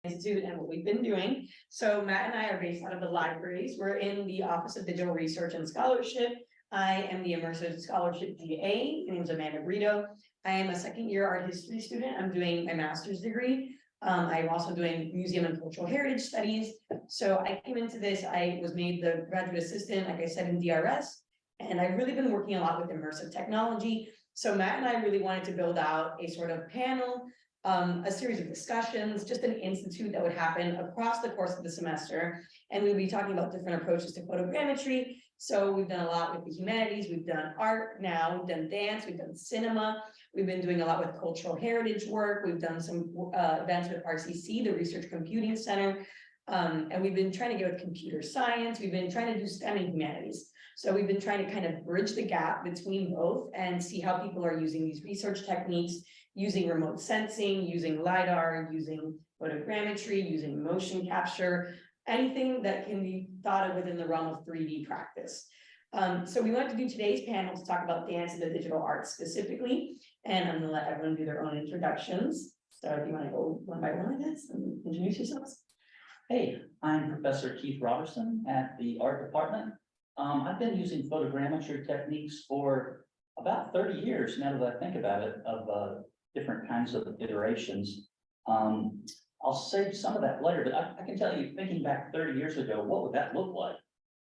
Institute and what we've been doing. So Matt and I are based out of the libraries. We're in the Office of Digital Research and Scholarship. I am the Immersive Scholarship DA. My name is Amanda Brito. I am a second-year art history student. I'm doing my master's degree. I'm also doing museum and cultural heritage studies. So I came into this, I was made the graduate assistant, like I said, in DRS. And I've really been working a lot with immersive technology. So Matt and I really wanted to build out a sort of panel, a series of discussions, just an institute that would happen across the course of the semester. And we'll be talking about different approaches to photogrammetry. So we've done a lot with the humanities, we've done art now, we've done dance, we've done cinema. We've been doing a lot with cultural heritage work. We've done some events with RCC, the Research Computing Center. And we've been trying to get with computer science. We've been trying to do STEM and humanities. So we've been trying to kind of bridge the gap between both and see how people are using these research techniques, using remote sensing, using LiDAR, using photogrammetry, using motion capture, anything that can be thought of within the realm of 3D practice. So we wanted to do today's panel to talk about dance and the digital arts specifically, and I'm gonna let everyone do their own introductions. So if you wanna go one by one, I guess, and introduce yourselves. Hey, I'm Professor Keith Roberson at the art department. I've been using photogrammetry techniques for about 30 years now that I think about it, of different kinds of iterations. I'll save some of that later, but I can tell you, thinking back 30 years ago, what would that look like?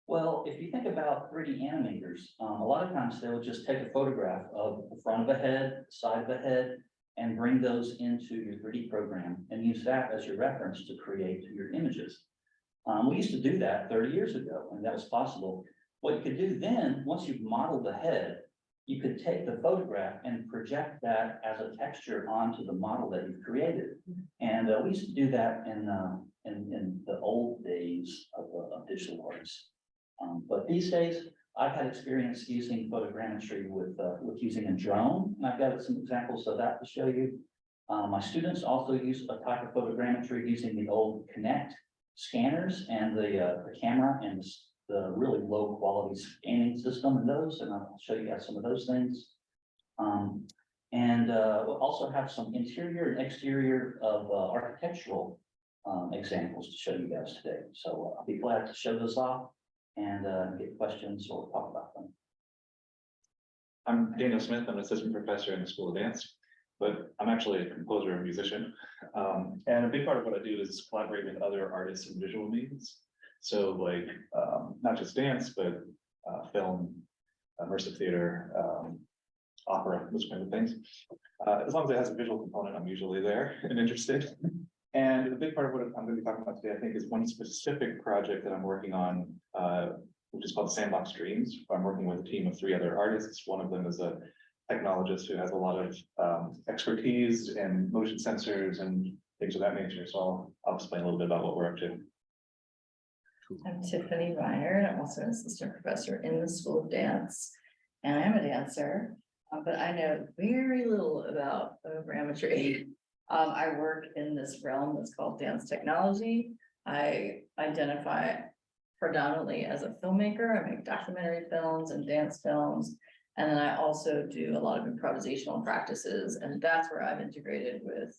Well, if you think about 3D animators, a lot of times they would just take a photograph of the front of the head, side of the head, and bring those into your 3D program and use that as your reference to create your images. We used to do that 30 years ago, and that was possible. What you could do then, once you've modeled the head, you could take the photograph and project that as a texture onto the model that you've created. And we used to do that in the old days of digital arts. But these days, I've had experience using photogrammetry with using a drone, and I've got some examples of that to show you. My students also use a type of photogrammetry using the old Kinect scanners and the camera and the really low quality scanning system in those, and I'll show you guys some of those things. We'll also have some interior and exterior of architectural examples to show you guys today. So I'll be glad to show those off and get questions or talk about them. I'm Daniel Smith. I'm an assistant professor in the School of Dance, but I'm actually a composer and musician. And a big part of what I do is collaborate with other artists in visual mediums. So like not just dance, but film, immersive theater, opera, those kind of things. As long as it has a visual component, I'm usually there and interested. And the big part of what I'm going to be talking about today, I think, is one specific project that I'm working on, which is called Sandbox Dreams. I'm working with a team of 3 other artists. One of them is a technologist who has a lot of expertise in motion sensors and things of that nature. So I'll explain a little bit about what we're up to. I'm Tiffany Rhynard. I'm also an assistant professor in the School of Dance, and I'm a dancer, but I know very little about photogrammetry. I work in this realm that's called dance technology. I identify predominantly as a filmmaker. I make documentary films and dance films, and then I also do a lot of improvisational practices, and that's where I've integrated with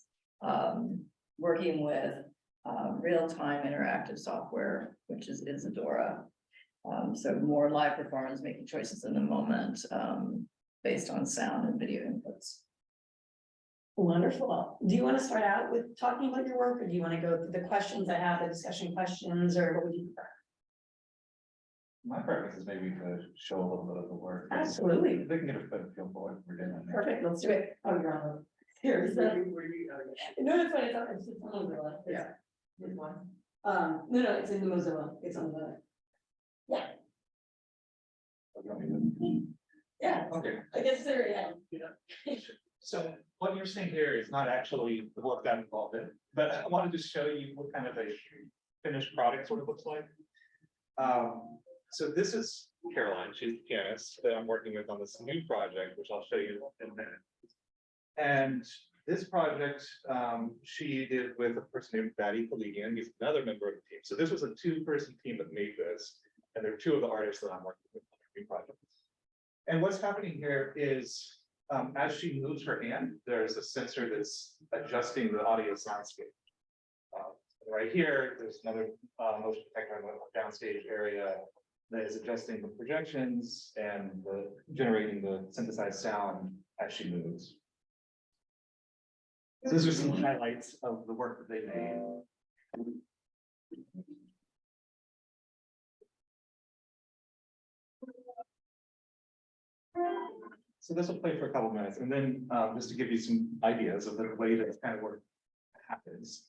working with real-time interactive software, which is Isadora. So more live performance, making choices in the moment based on sound and video inputs. Wonderful. Do you want to start out with talking about your work, or do you want to go through the questions I have, the discussion questions, or what would you prefer? My preference is maybe to show a little bit of the work. Absolutely. They can get a better feel for what we're doing. Perfect. Let's do it. Oh, you're on the. Here, is that? No, it's fine. It's on the left. Yeah. This one. No, it's in the Mozilla. It's on the. Yeah. Yeah. Okay. I guess there. Yeah. So what you're seeing here is not actually the work that I'm involved in, but I wanted to show you what kind of a finished product sort of looks like. So this is Caroline. She's the pianist that I'm working with on this new project, which I'll show you in a minute. And this project she did with a person named Batty Palladian. He's another member of the team. So this was a 2-person team that made this, and they're 2 of the artists that I'm working with on the new project. And what's happening here is as she moves her hand, there's a sensor that's adjusting the audio soundscape. Right here, there's another motion detector on the downstage area that is adjusting the projections and generating the synthesized sound as she moves. So those are some highlights of the work that they made. So this will play for a couple minutes, and then just to give you some ideas of the way that kind of work happens.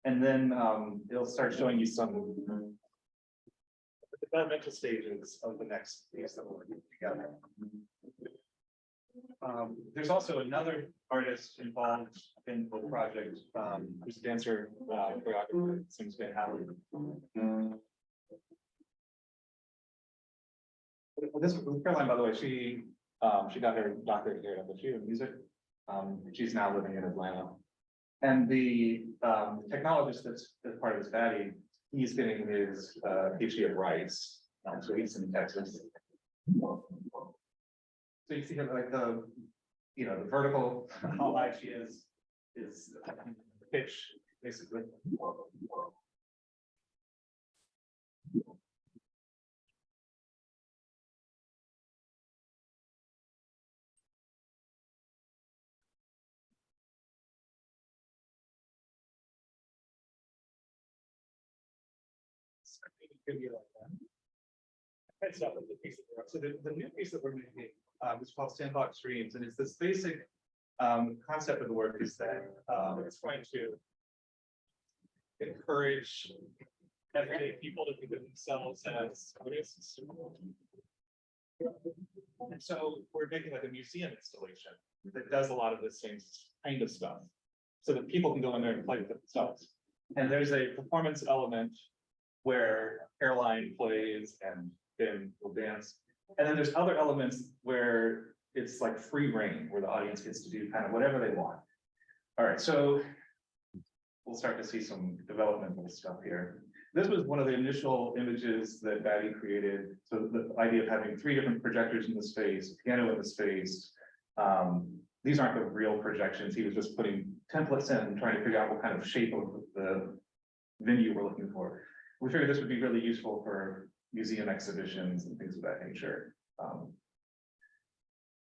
And then it'll start showing you some developmental stages of the next piece that we're working together. There's also another artist involved in the project, who's a dancer, choreographer, since been Howard. This Caroline, by the way, she got her doctorate here at FSU in music. She's now living in Atlanta. And the technologist that's part of this baddie, he's getting his PhD at Rice, so he's in Texas. So you see here, like the vertical, how high she is pitch, basically. That's not the piece that we're up. So the new piece that we're making is called Sandbox Dreams, and it's this basic concept of the work is that it's going to encourage everyday people to think of themselves as artists. And so we're making like a museum installation that does a lot of this same kind of stuff, so that people can go in there and play with it themselves. And there's a performance element where Caroline plays and Ben will dance. And then there's other elements where it's like free reign, where the audience gets to do kind of whatever they want. All right, so we'll start to see some developmental stuff here. This was one of the initial images that Batty created. So the idea of having 3 different projectors in the space, piano in the space. These aren't the real projections. He was just putting templates in and trying to figure out what kind of shape of the venue we're looking for. We figured this would be really useful for museum exhibitions and things of that nature.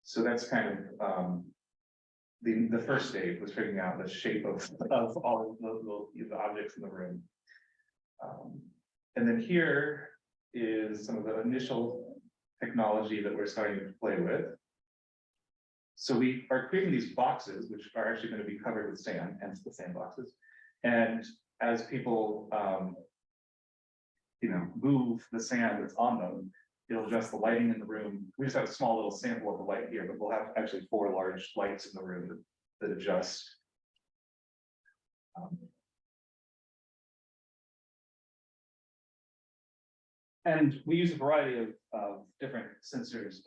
So that's kind of the first stage was figuring out the shape of all of the objects in the room. And then here is some of the initial technology that we're starting to play with. So we are creating these boxes, which are actually going to be covered with sand, hence the sand boxes. And as people move the sand that's on them, it'll adjust the lighting in the room. We just have a small little sample of the light here, but we'll have actually 4 large lights in the room that adjust. And we use a variety of different sensors.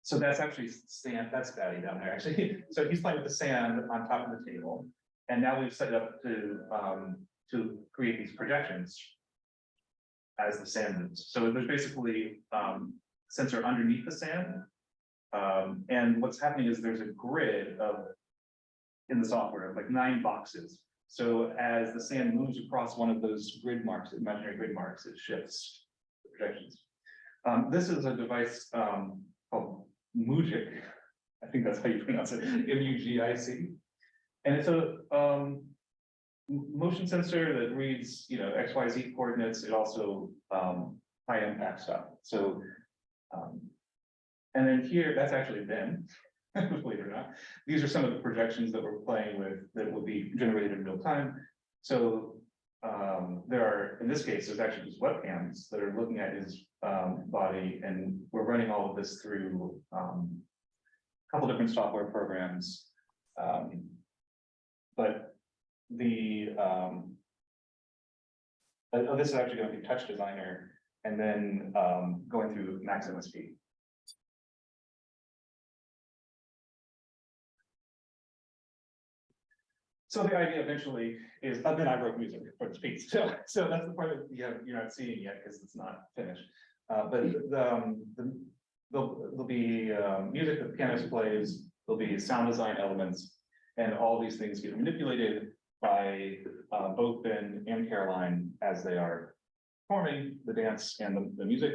So that's actually sand, that's Batty down there, actually. So he's playing with the sand on top of the table. And now we've set it up to create these projections as the sand moves. So there's basically sensor underneath the sand. And what's happening is there's a grid in the software of like 9 boxes. So as the sand moves across one of those grid marks, imaginary grid marks, it shifts the projections. This is a device called Mugic. I think that's how you pronounce it, M-U-G-I-C. And it's a motion sensor that reads, XYZ coordinates. It also high impact stuff. So, and then here, that's actually Ben, believe it or not. These are some of the projections that we're playing with that will be generated in real time. So there are, in this case, there's actually just webcams that are looking at his body, and we're running all of this through a couple different software programs. But the this is actually going to be Touch Designer, and then going through Max MSP. So the idea eventually is, then I wrote music for this piece. So that's the part that you're not seeing yet because it's not finished. But there'll be music that the pianist plays. There'll be sound design elements. And all these things get manipulated by both Ben and Caroline as they are performing the dance and the music.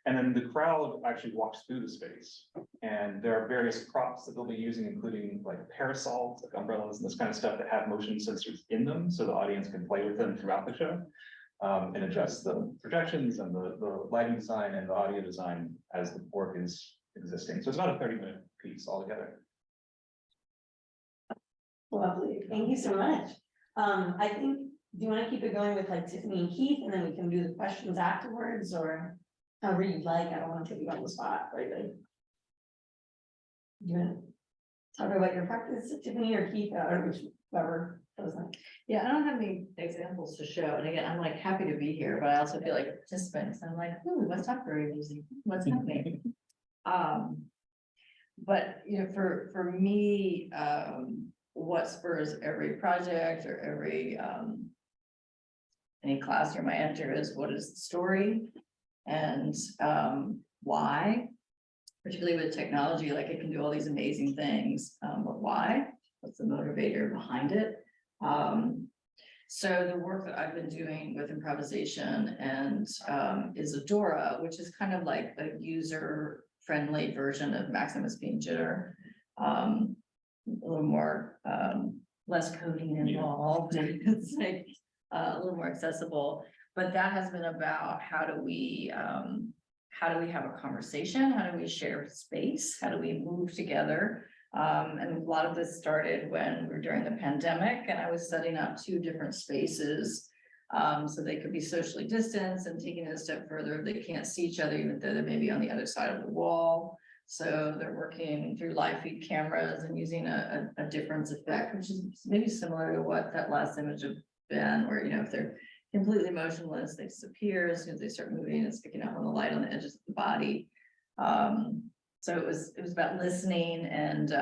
And then the crowd actually walks through the space. And there are various props that they'll be using, including like parasols, like umbrellas and this kind of stuff that have motion sensors in them, so the audience can play with them throughout the show. And adjust the projections and the lighting design and the audio design as the work is existing. So it's about a 30-minute piece altogether. Lovely, thank you so much. I think, do you want to keep it going with like Tiffany and Keith, and then we can do the questions afterwards, or however you'd like? I don't want to take you on the spot, right? Like, you want to talk about your practice, Tiffany or Keith, or whoever does that? Yeah, I don't have any examples to show, and again, I'm like happy to be here, but I also feel like a participant, so I'm like, ooh, what's not very easy, what's happening? But you know, for me, what spurs every project or every any classroom I enter is what is the story and why, particularly with technology, like it can do all these amazing things, but why? What's the motivator behind it? So the work that I've been doing with improvisation and is Adora, which is kind of like a user-friendly version of Maximus Beam Jitter. A little more less coding involved. It's like a little more accessible, but that has been about how do we have a conversation? How do we share space? How do we move together? And a lot of this started when we were during the pandemic, and I was setting up 2 different spaces so they could be socially distanced, and taking it a step further, they can't see each other even though they may be on the other side of the wall. So they're working through live feed cameras and using a difference effect, which is maybe similar to what that last image of Ben, where, you know, if they're completely motionless, they disappear. As soon as they start moving, it's picking up on the light on the edges of the body. So it was about listening and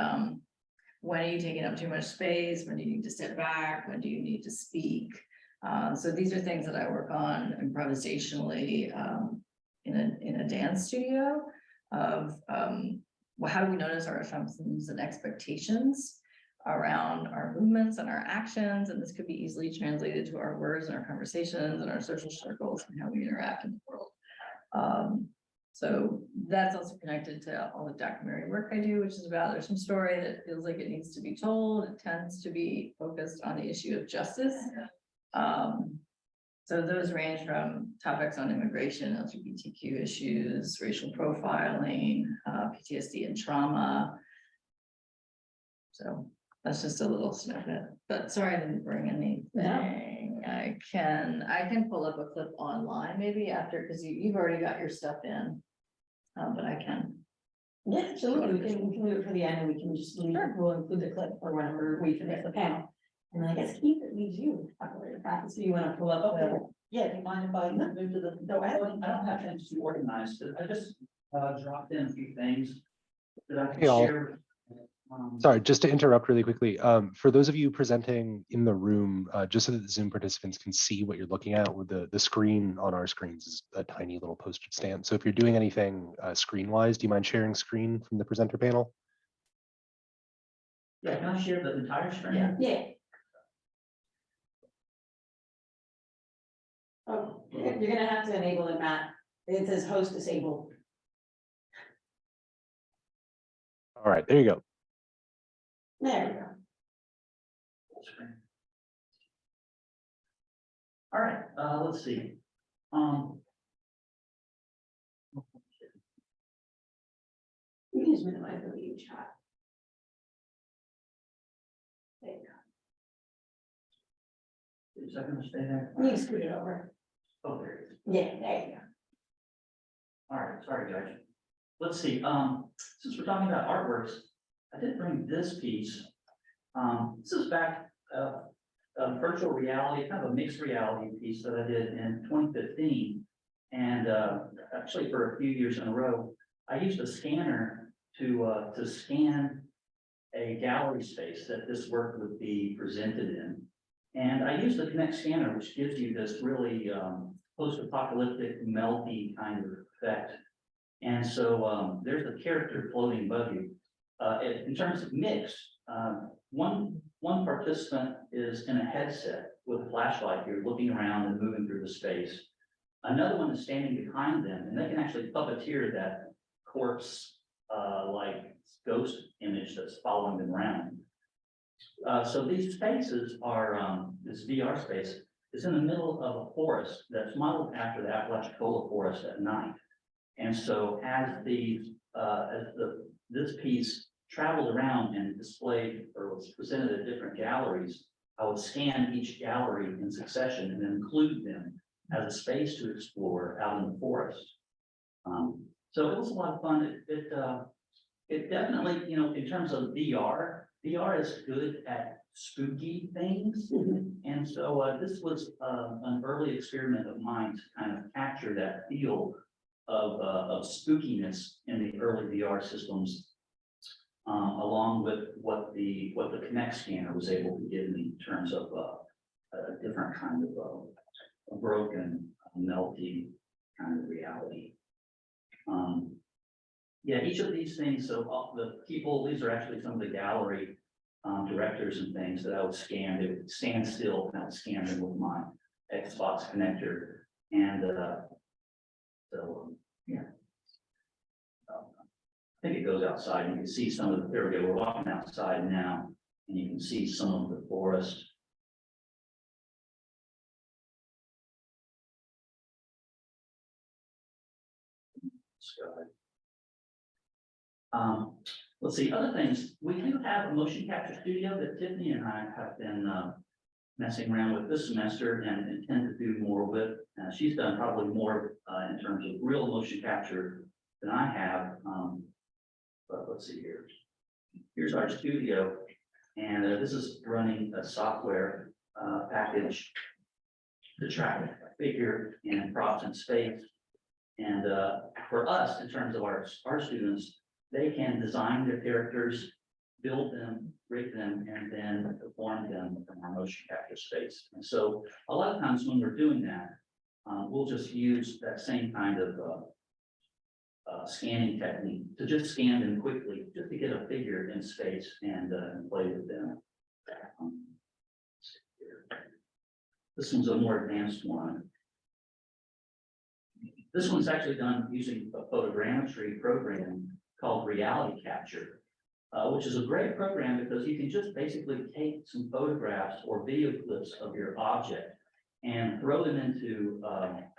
when are you taking up too much space? When do you need to step back? When do you need to speak? So these are things that I work on improvisationally in a dance studio. Of well, how do we notice our assumptions and expectations around our movements and our actions? And this could be easily translated to our words and our conversations and our social circles and how we interact in the world. So that's also connected to all the documentary work I do, which is about there's some story that feels like it needs to be told. It tends to be focused on the issue of justice. So those range from topics on immigration, LGBTQ issues, racial profiling, PTSD and trauma. So that's just a little snippet, but sorry I didn't bring anything. No. I can pull up a clip online maybe after, because you've already got your stuff in, but I can. Yeah, absolutely. We can do it for the end, and we can just, we'll include the clip or whenever we finish the panel. And I guess Keith, it leaves you. So you want to pull up? Okay. Yeah, do you mind if I move to the? Go ahead. I don't have things too organized. I just dropped in a few things that I can Hey, all. share. Sorry, just to interrupt really quickly. For those of you presenting in the room, just so that the Zoom participants can see what you're looking at, with the screen on our screens is a tiny little postage stamp. So if you're doing anything screen-wise, do you mind sharing screen from the presenter panel? Yeah, can I share the entire screen? Yeah. Oh, you're gonna have to enable it, Matt. It says host disabled. All right, there you go. There we go. All right, let's see. You can just minimize the video chat. There you go. Is that gonna stay there? You can scoot it over. Oh, there it is. Yeah, there you go. All right, sorry, guys. Let's see, since we're talking about artworks, I did bring this piece. This is back, virtual reality, kind of a mixed reality piece that I did in 2015. And actually for a few years in a row, I used a scanner to scan a gallery space that this work would be presented in. And I used the Connect scanner, which gives you this really post-apocalyptic melty kind of effect. And so there's a character floating above you. In terms of mix, one participant is in a headset with a flashlight. You're looking around and moving through the space. Another one is standing behind them, and they can actually puppeteer that corpse, like ghost image that's following them around. So these spaces are, this VR space is in the middle of a forest that's modeled after the Apalachicola forest at night. And so as this piece traveled around and displayed or was presented at different galleries, I would scan each gallery in succession and then include them as a space to explore out in the forest. So it was a lot of fun. It definitely, you know, in terms of VR is good at spooky things. And so this was an early experiment of mine to kind of capture that feel of spookiness in the early VR systems, along with what the Kinect scanner was able to give me in terms of a different kind of a broken, melty kind of reality. Yeah, each of these things, so the people, these are actually some of the gallery directors and things that I would scan. They would stand still and I would scan them with my Xbox connector. And yeah. I think it goes outside. You can see some of the, there we go, we're walking outside now, and you can see some of the forest. Sky. Let's see, other things. We do have a motion capture studio that Tiffany and I have been messing around with this semester and intend to do more with. She's done probably more in terms of real motion capture than I have. But let's see here. Here's our studio, and this is running a software package to track a figure and props in space. And for us, in terms of our students, they can design their characters, build them, rig them, and then perform them in our motion capture space. And so a lot of times when we're doing that, we'll just use that same kind of scanning technique to just scan them quickly, just to get a figure in space and play with them. This one's a more advanced one. This one's actually done using a photogrammetry program called Reality Capture, which is a great program because you can just basically take some photographs or video clips of your object and throw them into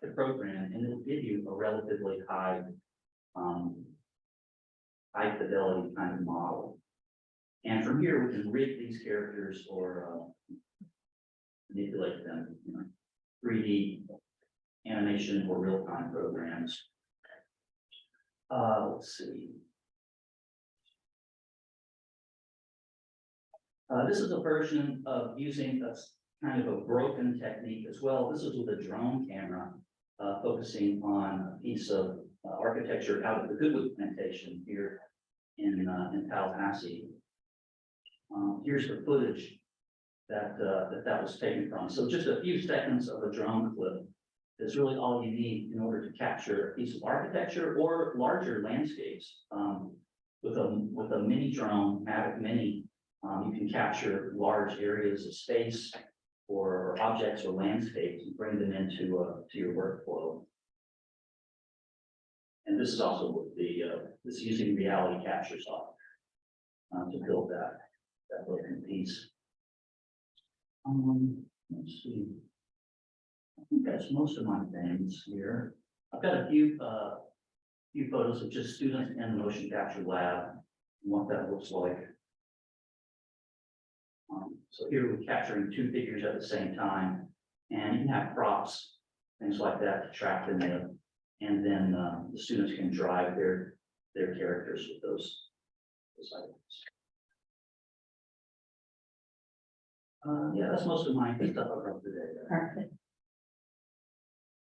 the program, and it'll give you a relatively high fidelity kind of model. And from here, we can rig these characters or manipulate them, you know, 3D animation or real-time programs. Let's see. This is a version of using a kind of a broken technique as well. This is with a drone camera, focusing on a piece of architecture out of the Goodwood plantation here in Tallahassee. Here's the footage that was taken from. So just a few seconds of a drone clip is really all you need in order to capture a piece of architecture or larger landscapes. With a mini drone, Mavic Mini, you can capture large areas of space or objects or landscapes and bring them into to your workflow. And this is also with this is using reality capture software to build that broken piece. Let's see. I think that's most of my things here. I've got a few photos of just students in the motion capture lab and what that looks like. So here we're capturing two figures at the same time, and you can have props, things like that to track them in, and then the students can drive their characters with those items. Yeah, that's most of my stuff I've got today. Perfect.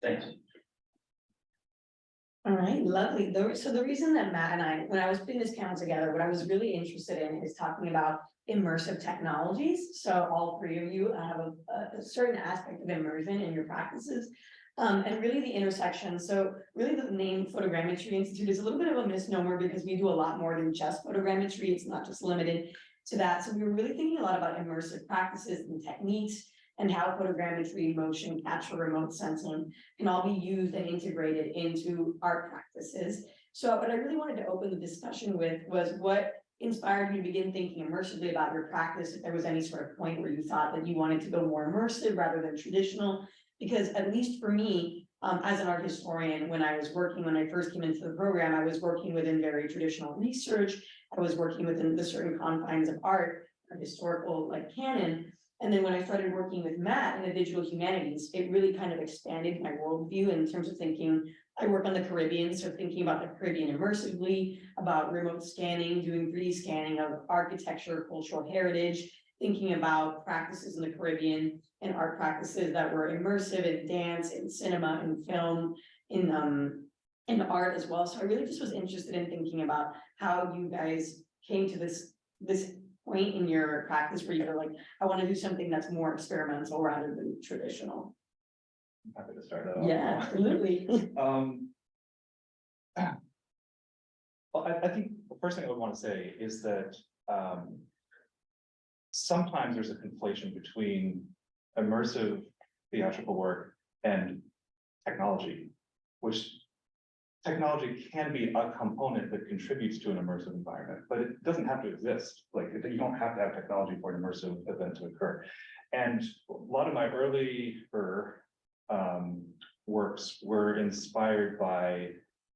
Thanks. All right, lovely. So the reason that Matt and I, when I was putting this panel together, what I was really interested in is talking about immersive technologies. So all three of you have a certain aspect of immersion in your practices, and really the intersection. So really the name Photogrammetry Institute is a little bit of a misnomer because we do a lot more than just photogrammetry. It's not just limited to that. So we were really thinking a lot about immersive practices and techniques and how photogrammetry, motion capture, remote sensing can all be used and integrated into art practices. So what I really wanted to open the discussion with was what inspired you to begin thinking immersively about your practice, if there was any sort of point where you thought that you wanted to go more immersive rather than traditional. Because at least for me, as an art historian, when I first came into the program, I was working within very traditional research. I was working within the certain confines of art, or historical like canon. And then when I started working with Matt in the digital humanities, it really kind of expanded my worldview in terms of thinking. I work on the Caribbean, so thinking about the Caribbean immersively, about remote scanning, doing 3D scanning of architecture, cultural heritage, thinking about practices in the Caribbean and art practices that were immersive in dance, in cinema, in film, in art as well. So I really just was interested in thinking about how you guys came to this point in your practice where you're like, I want to do something that's more experimental rather than traditional. I'm happy to start that off. Yeah, absolutely. Well, I think the first thing I would want to say is that sometimes there's a conflation between immersive theatrical work and technology, which technology can be a component that contributes to an immersive environment, but it doesn't have to exist. Like, you don't have to have technology for an immersive event to occur. And a lot of my earlier works were inspired by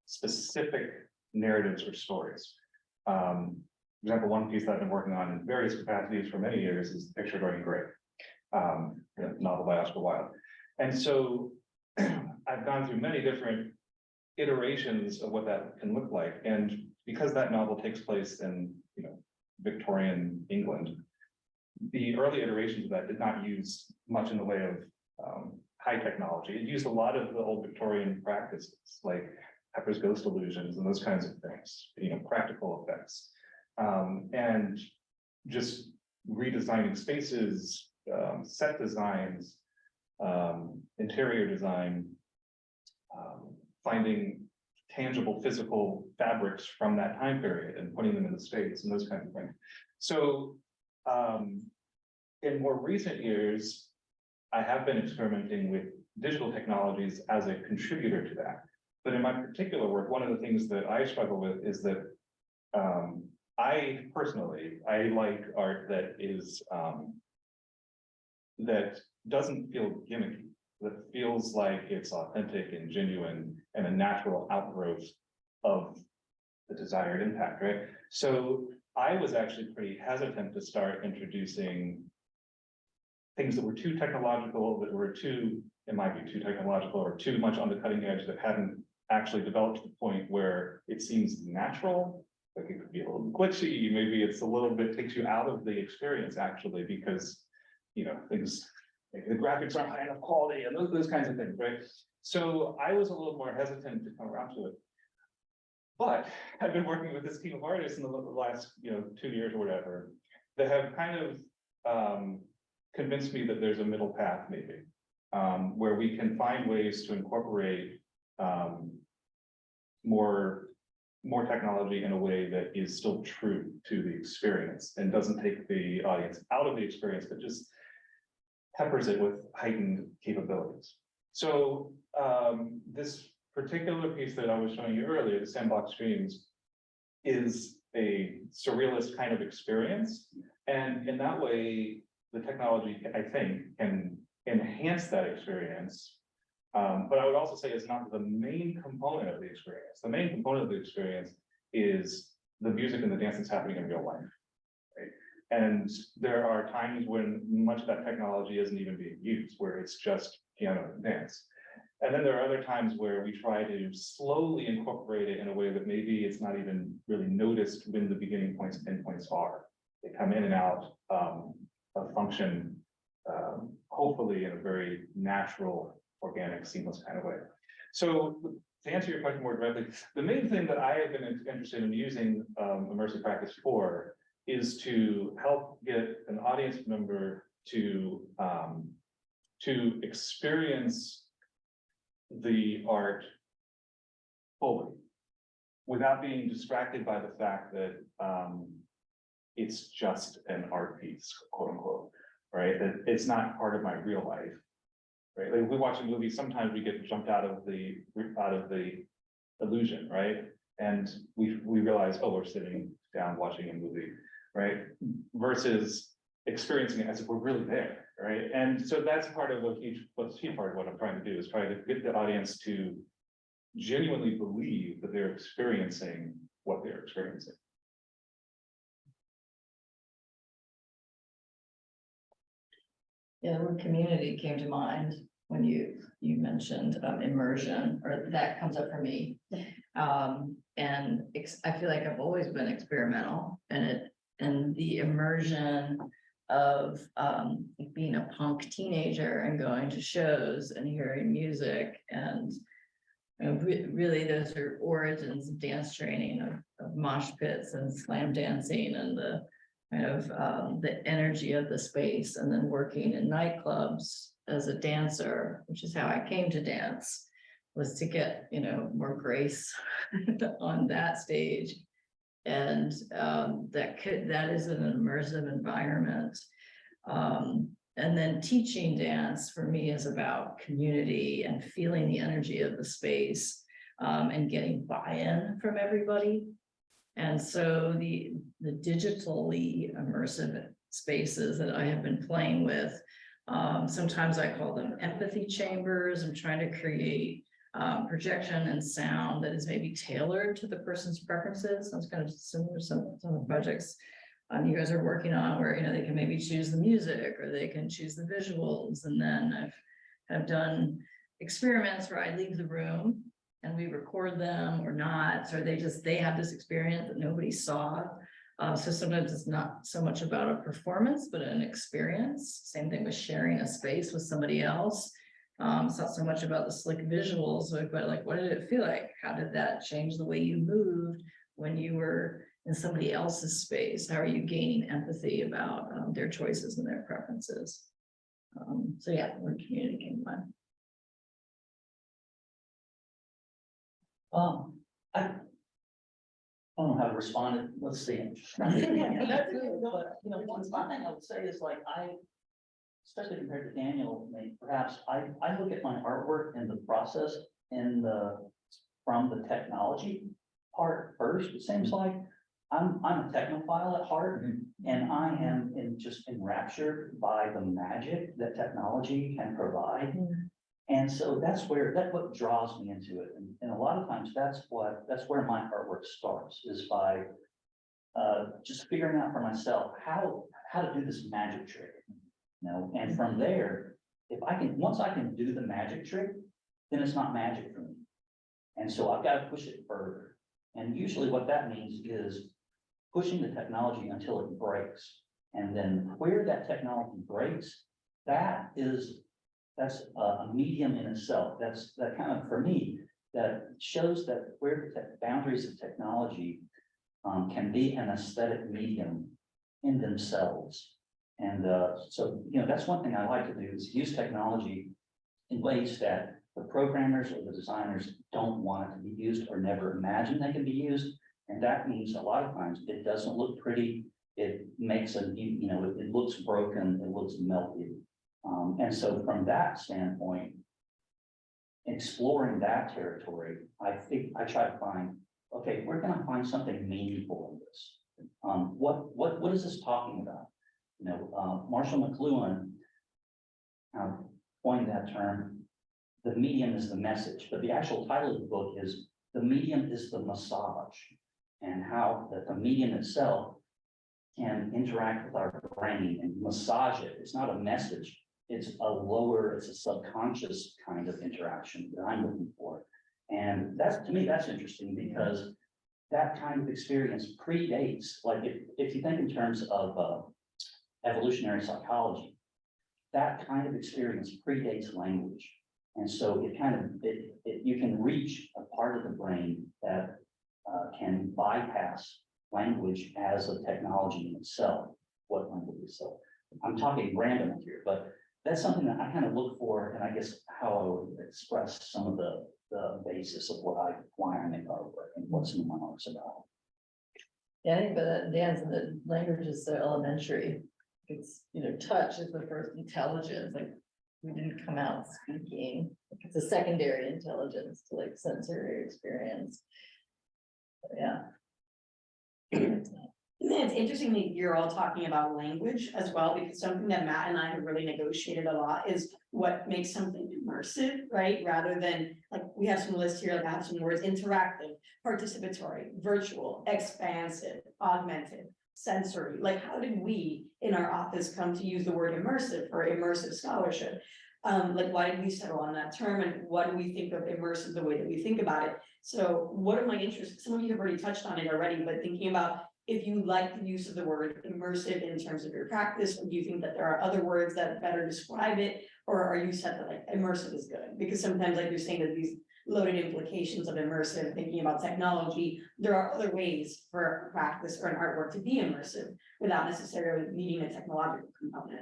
specific narratives or stories. For example, one piece that I've been working on in various capacities for many years is Picture Dorian Gray, a novel by Oscar Wilde. And so I've gone through many different iterations of what that can look like. And because that novel takes place in, Victorian England, the early iterations of that did not use much in the way of high technology. It used a lot of the old Victorian practices, like Pepper's ghost illusions and those kinds of things, practical effects. And just redesigning spaces, set designs, interior design, finding tangible physical fabrics from that time period and putting them in the space and those kinds of things. So in more recent years, I have been experimenting with digital technologies as a contributor to that. But in my particular work, one of the things that I struggle with is that I personally like art that is that doesn't feel gimmicky, that feels like it's authentic and genuine and a natural outgrowth of the desired impact, right? So I was actually pretty hesitant to start introducing things that were too technological, that were too, in my view, too technological or too much on the cutting edge, that hadn't actually developed to the point where it seems natural. Like, it could be a little glitchy, maybe it's a little bit, takes you out of the experience actually, because things, maybe the graphics aren't high enough quality and those kinds of things, right? So I was a little more hesitant to come around to it. But I've been working with this team of artists in the last 2 years or whatever, that have kind of convinced me that there's a middle path maybe, where we can find ways to incorporate more technology in a way that is still true to the experience and doesn't take the audience out of the experience, but just peppers it with heightened capabilities. So this particular piece that I was showing you earlier, the Sandbox Streams, is a surrealist kind of experience. And in that way, the technology, I think, can enhance that experience. But I would also say it's not the main component of the experience. The main component of the experience is the music and the dance that's happening in real life, right? And there are times when much of that technology isn't even being used, where it's just piano and dance. And then there are other times where we try to slowly incorporate it in a way that maybe it's not even really noticed when the beginning points and end points are. They come in and out of function, hopefully in a very natural, organic, seamless kind of way. So to answer your question more directly, the main thing that I have been interested in using immersive practice for is to help get an audience member to experience the art fully, without being distracted by the fact that it's just an art piece, quote unquote, right? That it's not part of my real life. Right, like if we watch a movie, sometimes we get jumped out of the illusion, right? And we realize, oh, we're sitting down watching a movie, right? Versus experiencing it as if we're really there, right? And so that's part of what's key part of what I'm trying to do is try to get the audience to genuinely believe that they're experiencing what they're experiencing. Yeah, the word community came to mind when you mentioned immersion, or that comes up for me. I feel like I've always been experimental, and the immersion of being a punk teenager and going to shows and hearing music, and really those are origins of dance training, of mosh pits and slam dancing, and the kind of the energy of the space, and then working in nightclubs as a dancer, which is how I came to dance, was to get, more grace on that stage. And that is an immersive environment. And then teaching dance for me is about community and feeling the energy of the space, and getting buy-in from everybody. And so the digitally immersive spaces that I have been playing with, sometimes I call them empathy chambers. I'm trying to create projection and sound that is maybe tailored to the person's preferences. That's kind of similar to some of the projects you guys are working on, where they can maybe choose the music or they can choose the visuals. And then I've done experiments where I leave the room and we record them or not, or they have this experience that nobody saw. So sometimes it's not so much about a performance, but an experience. Same thing with sharing a space with somebody else. It's not so much about the slick visuals, but like, what did it feel like? How did that change the way you moved when you were in somebody else's space? How are you gaining empathy about their choices and their preferences? So yeah, we're community came to mind. I don't know how to respond. Let's see. But, one thing I would say is like, especially compared to Daniel, perhaps I look at my artwork and the process from the technology part first. It seems like I'm a technophile at heart, and I am just enraptured by the magic that technology can provide. And so that's what draws me into it. And a lot of times that's where my artwork starts, is by just figuring out for myself how to do this magic trick. And from there, once I can do the magic trick, then it's not magic for me. And so I've got to push it further. And usually what that means is pushing the technology until it breaks. And then where that technology breaks, that's a medium in itself. That kind of, for me, that shows that where the boundaries of technology can be an aesthetic medium in themselves. And so, that's one thing I like to do, is use technology in ways that the programmers or the designers don't want it to be used or never imagine they can be used. And that means a lot of times it doesn't look pretty. It makes it looks broken, it looks melted. And so from that standpoint, exploring that territory, I try to find, okay, we're going to find something meaningful in this. What is this talking about? Marshall McLuhan coined that term. The medium is the message, but the actual title of the book is "The Medium is the Massage," and how that the medium itself can interact with our brain and massage it. It's not a message. It's a subconscious kind of interaction that I'm looking for. And to me, that's interesting, because that kind of experience predates, like if you think in terms of evolutionary psychology, that kind of experience predates language. And so you can reach a part of the brain that can bypass language as a technology in itself. What language is so? I'm talking random here, but that's something that I kind of look for, and I guess how I would express some of the basis of why I make artwork and what some of my art's about. Yeah, I think that dance and the language is so elementary. It's, touch is the first intelligence, like, we didn't come out speaking. It's a secondary intelligence to like sensory experience. So, yeah. And then it's interesting that you're all talking about language as well, because something that Matt and I have really negotiated a lot is what makes something immersive, right? Rather than, like, we have some lists here, like I have some words: interactive, participatory, virtual, expansive, augmented, sensory. Like, how did we in our office come to use the word immersive for immersive scholarship? Like, why did we settle on that term, and what do we think of immersive the way that we think about it? So what are my interests? Some of you have already touched on it already, but thinking about if you like the use of the word immersive in terms of your practice, or do you think that there are other words that better describe it? Or are you set that like immersive is good? Because sometimes, like you're saying, that these loaded implications of immersive, thinking about technology, there are other ways for practice or an artwork to be immersive without necessarily needing a technological component.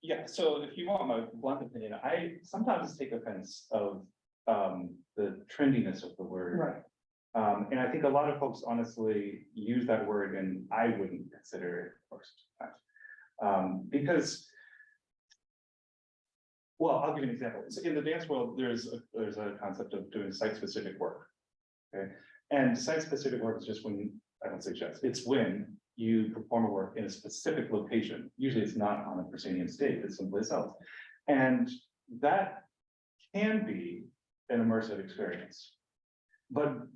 Yeah, so if you want my blunt opinion, I sometimes take offense of the trendiness of the word. Right. And I think a lot of folks honestly use that word, and I wouldn't consider it, of course, because, well, I'll give you an example. So in the dance world, there's a concept of doing site-specific work. Okay, and site-specific work is just when, I don't say just, it's when you perform a work in a specific location. Usually it's not on a proscenium stage, it's someplace else. And that can be an immersive experience, but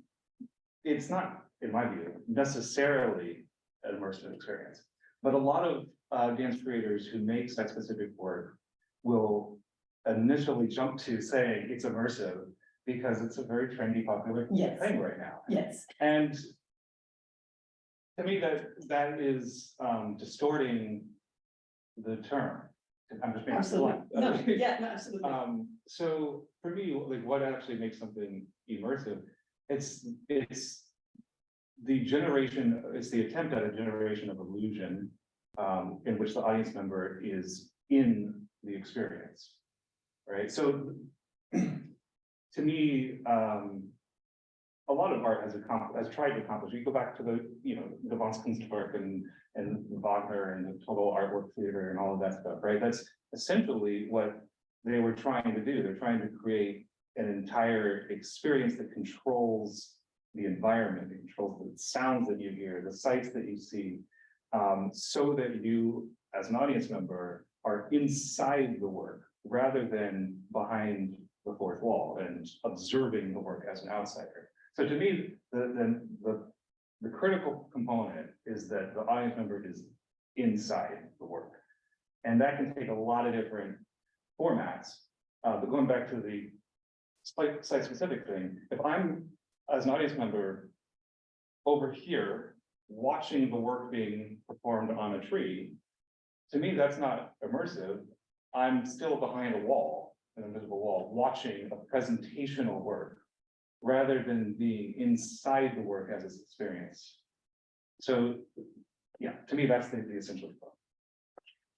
it's not, in my view, necessarily an immersive experience. But a lot of dance creators who make site-specific work will initially jump to saying it's immersive because it's a very trendy, popular Yes. thing right now. Yes. And to me, that is distorting the term. I'm just being Absolutely. blunt. No, yeah, no, absolutely. So for me, like, what actually makes something immersive, it's the generation, it's the attempt at a generation of illusion, in which the audience member is in the experience, right? So to me, a lot of art has tried to accomplish. You go back to the Kunstwerk and Wagner and the total artwork theater and all of that stuff, right? That's essentially what they were trying to do. They're trying to create an entire experience that controls the environment, it controls the sounds that you hear, the sights that you see, so that you, as an audience member, are inside the work rather than behind the fourth wall and observing the work as an outsider. So to me, the critical component is that the audience member is inside the work. And that can take a lot of different formats. But going back to the site-specific thing, if I'm, as an audience member, over here, watching the work being performed on a tree, to me, that's not immersive. I'm still behind a wall, an invisible wall, watching a presentational work, rather than being inside the work as its experience. So, yeah, to me, that's the essential part.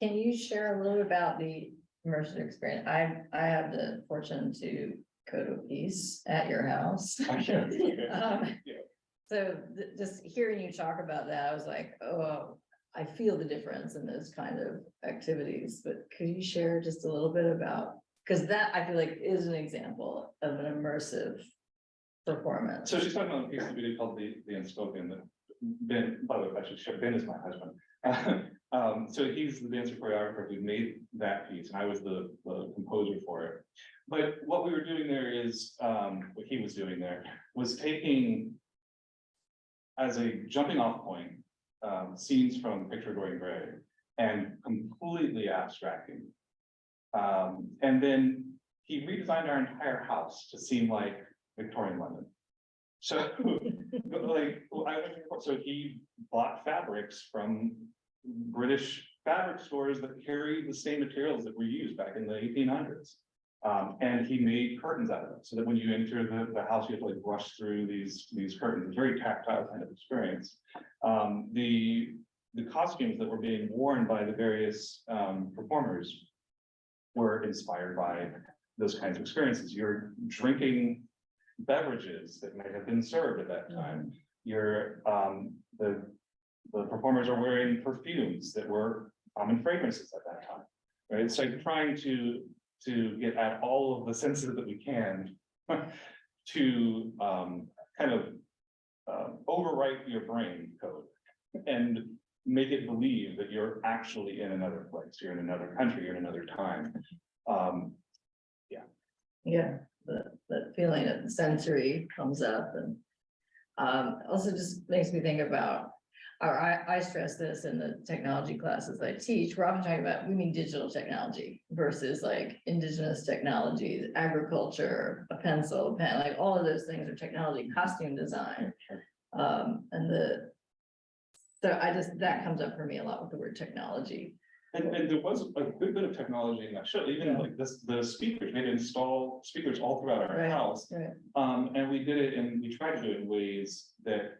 Can you share a little about the immersive experience? I have the fortune to go to a piece at your house. So just hearing you talk about that, I was like, oh, I feel the difference in those kind of activities, but could you share just a little bit about, because that I feel like is an example of an immersive performance. So she's talking about a piece that we did called the Unspoken. That Ben, by the way, actually, Ben is my husband. So he's the dancer choreographer who made that piece, and I was the composer for it. But what we were doing there is, what he was doing there was taking as a jumping off point, scenes from Picture of Dorian Gray and completely abstracting. And then he redesigned our entire house to seem like Victorian London. So, so he bought fabrics from British fabric stores that carry the same materials that were used back in the 1800s. And he made curtains out of it, so that when you enter the house, you have to like brush through these curtains. It's a very tactile kind of experience. The costumes that were being worn by the various performers were inspired by those kinds of experiences. You're drinking beverages that may have been served at that time. Your, the performers are wearing perfumes that were common fragrances at that time, right? It's like trying to get at all of the senses that we can to kind of overwrite your brain code and make it believe that you're actually in another place, you're in another country, you're in another time. Yeah, that feeling of sensory comes up and also just makes me think about, or I stress this in the technology classes I teach. We're often talking about, we mean digital technology versus like indigenous technologies, agriculture, a pencil, a pen, like all of those things are technology, costume design. That comes up for me a lot with the word technology. And there was a good bit of technology in that show, even like this, the speakers, they'd install speakers all throughout our house. Right. And we did it, and we tried to do it in ways that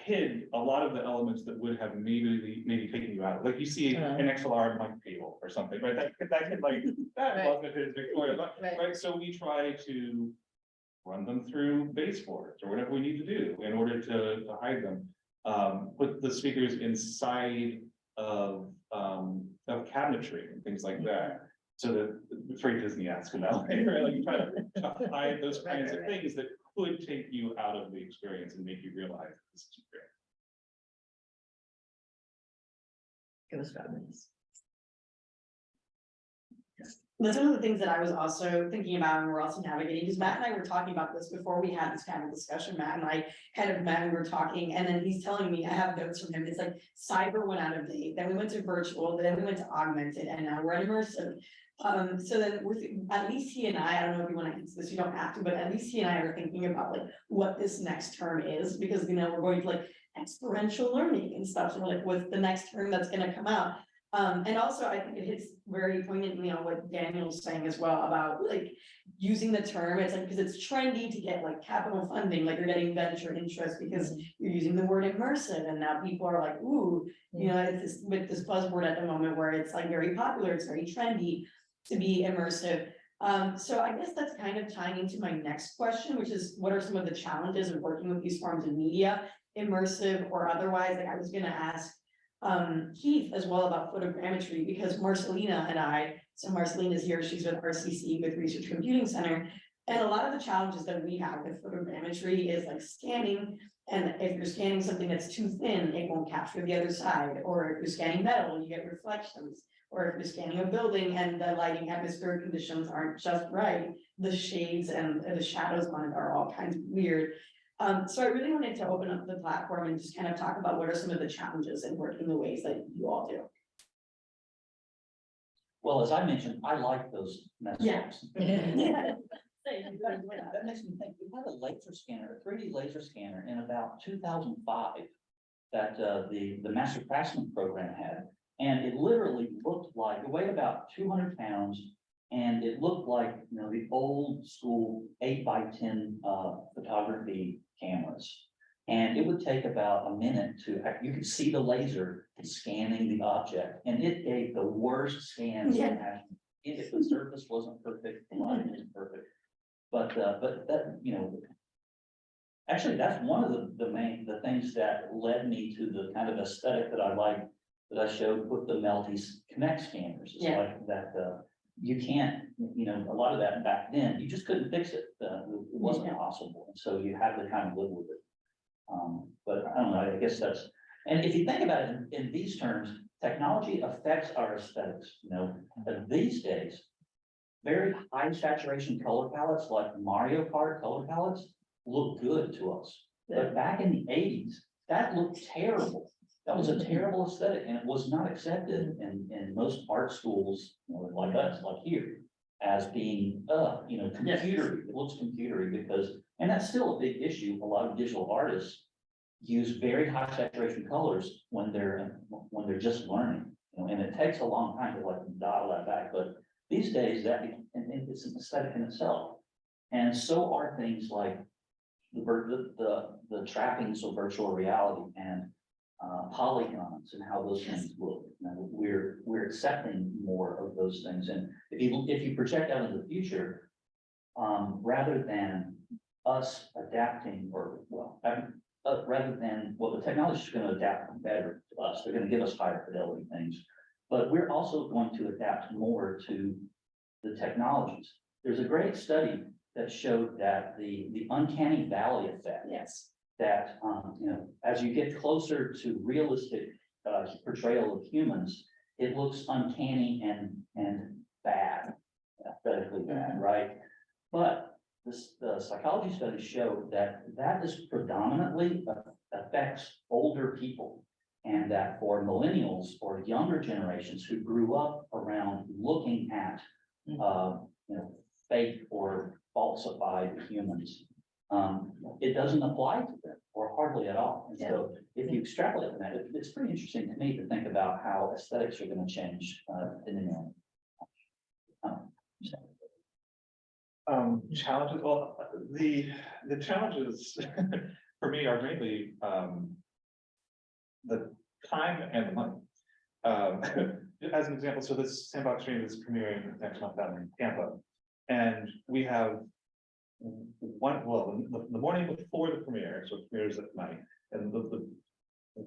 hid a lot of the elements that would have maybe taken you out. Like you see an XLR mic cable or something, right? That could like, that Right. wasn't his Victoria, Right. right? So we try to run them through baseboards or whatever we need to do in order to hide them. Put the speakers inside of cabinetry and things like that. So that it's very Disney-esque in that way, right? Like you try to hide those kinds of things that could take you out of the experience and make you realize this is great. It was fabulous. That's one of the things that I was also thinking about and we're also navigating, because Matt and I were talking about this before we had this kind of discussion. Matt and I kind of met and we were talking, and then he's telling me, I have notes from him, it's like cyber went out of date, then we went to virtual, then we went to augmented, and now we're at immersive. So then at least he and I don't know if you want to answer this, you don't have to, but at least he and I are thinking about like what this next term is, because we're going to like experiential learning and stuff. So we're like, what's the next term that's gonna come out? And also I think it hits very poignantly on what Daniel's saying as well about like using the term, it's like, because it's trendy to get like capital funding, like you're getting venture interest because you're using the word immersive, and now people are like, ooh, you know, it's this, with this buzzword at the moment where it's like very popular, it's very trendy to be immersive. So I guess that's kind of tying into my next question, which is what are some of the challenges of working with these forms of media, immersive or otherwise? Like I was gonna ask Keith as well about photogrammetry, because Marcelina and I, so Marcelina's here, she's with RCC with Research Computing Center, and a lot of the challenges that we have with photogrammetry is like scanning, and if you're scanning something that's too thin, it won't capture the other side, or if you're scanning metal and you get reflections, or if you're scanning a building and the lighting atmospheric conditions aren't just right, the shades and the shadows on it are all kinds of weird. So I really wanted to open up the platform and just kind of talk about what are some of the challenges in working the ways that you all do. Well, as I mentioned, I like those messages. Yeah. That makes me think, we had a laser scanner, a 3D laser scanner in about 2005 that the Master Craftsman program had. And it literally looked like, it weighed about 200 pounds. And it looked like, you know, the old school 8x10 photography cameras. And it would take about a minute to, you could see the laser scanning the object, and it gave the worst scans. Yeah. If the surface wasn't perfect, the lighting wasn't perfect. But that, you know, actually, that's one of the things that led me to the kind of aesthetic that I like, that I showed with the Melty Connect scanners. It's Yeah. like that, you can't, you know, a lot of that back then, you just couldn't fix it. It wasn't possible. And so you had to kind of live with it. But I don't know, I guess that's, and if you think about it in these terms, technology affects our aesthetics, you know, but these days, very high saturation color palettes like Mario Kart color palettes look good to us. But back in the 80s, that looked terrible. That was a terrible aesthetic, and it was not accepted in most art schools, you know, like us, like here, as being, you know, computery. It looks computery because, and that's still a big issue. A lot of digital artists use very high saturation colors when they're just learning, you know, and it takes a long time to like dial that back. But these days, and it's an aesthetic in itself, and so are things like the trappings of virtual reality and polygons and how those things look. You know, we're accepting more of those things, and if you project out in the future, rather than us adapting or, well, rather than, well, the technology is going to adapt better to us. They're going to give us higher fidelity things, but we're also going to adapt more to the technologies. There's a great study that showed that the uncanny valley effect, Yes. that, as you get closer to realistic portrayal of humans, it looks uncanny and bad, aesthetically bad, right? But the psychology studies show that is predominantly affects older people, and that for millennials or younger generations who grew up around looking at, fake or falsified humans, it doesn't apply to them or hardly at all. And so if you extrapolate from that, it's pretty interesting to me to think about how aesthetics are going to change in the near. Challenges, well, the challenges for me are mainly the time and the money. As an example, so this sandbox stream is premiering next month down in Tampa, and we have the morning before the premiere, so it premieres at night, and the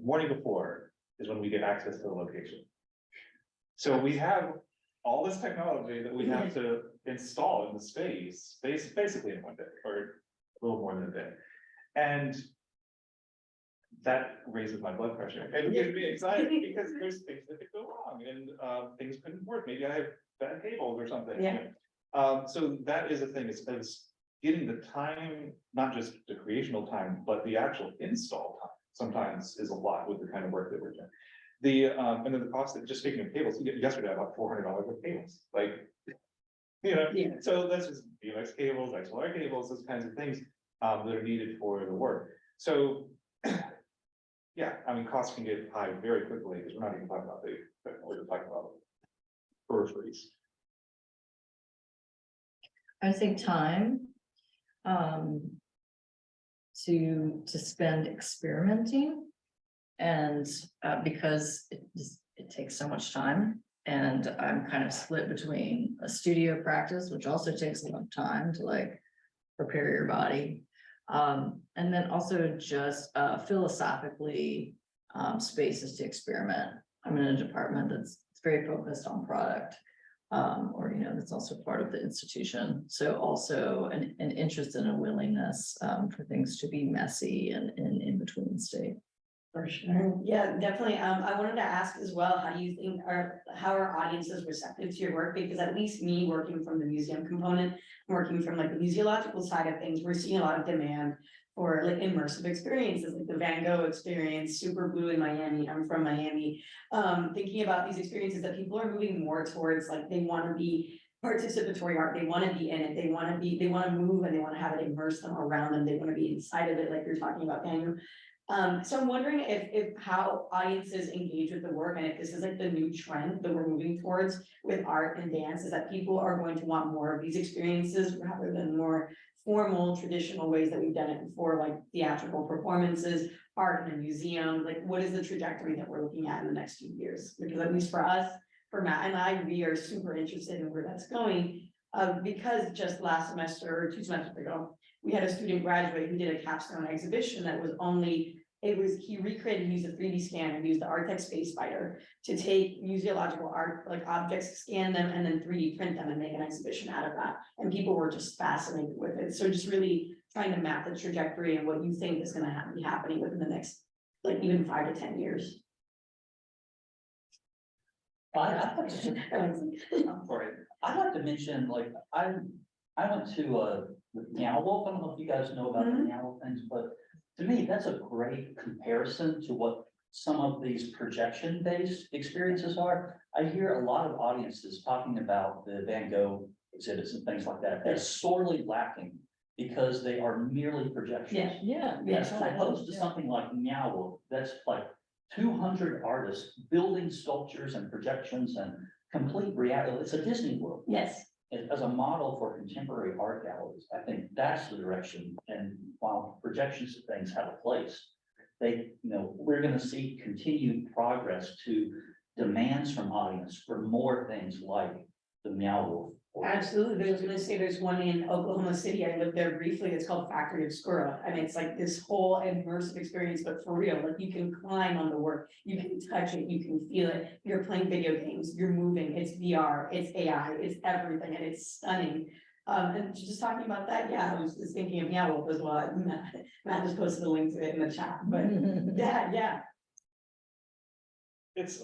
morning before is when we get access to the location. So we have all this technology that we have to install in the space, basically in one day, or a little more than a day. And that raises my blood pressure. And it gets me excited because there's things that could go wrong and things couldn't work. Maybe I have bad cables or something. Yeah. So that is a thing, is getting the time, not just the creational time, but the actual install time sometimes is a lot with the kind of work that we're doing. And then the cost of, just speaking of cables, yesterday I bought $400 of cables, like, so that's just VMX cables, XLR cables, those kinds of things that are needed for the work. So, yeah, I mean, costs can get high very quickly because we're not even talking about we're just talking about peripheries. I think time to spend experimenting, and because it takes so much time, and I'm kind of split between a studio practice, which also takes a lot of time to like prepare your body, and then also just philosophically spaces to experiment. I'm in a department that's very focused on product, or that's also part of the institution. So also an interest and a willingness for things to be messy and in between state. For sure. Yeah, definitely. I wanted to ask as well, how do you think how are audiences receptive to your work? Because at least me, working from the museum component, working from like the museological side of things, we're seeing a lot of demand for like immersive experiences, like the Van Gogh experience, Super Blue in Miami. I'm from Miami. Thinking about these experiences that people are moving more towards, like they want to be participatory art, they want to be in it, they want to move, and they want to have it immerse them around them, they want to be inside of it, like you're talking about, Daniel. So I'm wondering if how audiences engage with the work, and if this is like the new trend that we're moving towards with art and dance, is that people are going to want more of these experiences rather than more formal traditional ways that we've done it before, like theatrical performances, art in a museum. Like, what is the trajectory that we're looking at in the next few years? Because at least for us, for Matt and I, we are super interested in where that's going, because just last semester or 2 semesters ago, we had a student graduate who did a capstone exhibition that was he recreated and used a 3D scan and used the Artec Space Spider to take museological art, like objects, scan them, and then 3D print them and make an exhibition out of that. And people were just fascinated with it. So just really trying to map the trajectory and what you think is going to be happening within the next, like even 5 to 10 years. I'd like to mention, like, I went to the Meow Wolf. I don't know if you guys know about the Meow Wolf things, but to me, that's a great comparison to what some of these projection-based experiences are. I hear a lot of audiences talking about the Van Gogh exhibits and things like that as sorely lacking because they are merely projections. As opposed to something like Meow Wolf, that's like 200 artists building sculptures and projections and complete reality. It's a Disney World. Yes. As a model for contemporary art galleries, I think that's the direction. And while projections of things have a place, we're going to see continued progress to demands from audience for more things like the Meow Wolf Absolutely. I was gonna say there's one in Oklahoma City. I lived there briefly. It's called Factory of Squirrel. And it's like this whole immersive experience, but for real, like you can climb on the work, you can touch it, you can feel it. You're playing video games, you're moving, it's VR, it's AI, it's everything, and it's stunning. And just talking about that, yeah, I was just thinking of Yellow as well. Matt just posted a link to it in the chat, but yeah, It's,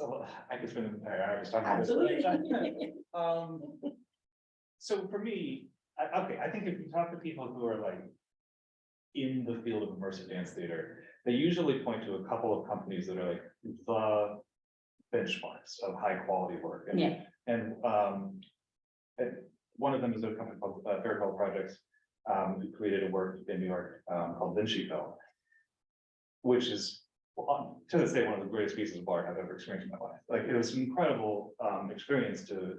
I could spend an entire hour just talking about this. absolutely. So for me, okay, I think if you talk to people who are like in the field of immersive dance theater, they usually point to a couple of companies that are like the benchmarks of high quality work. And, Yeah. and one of them is a company called Fairfield Projects, who created a work in New York called Vinci Film, which is, well, to this day, one of the greatest pieces of art I've ever experienced in my life. Like, it was an incredible experience to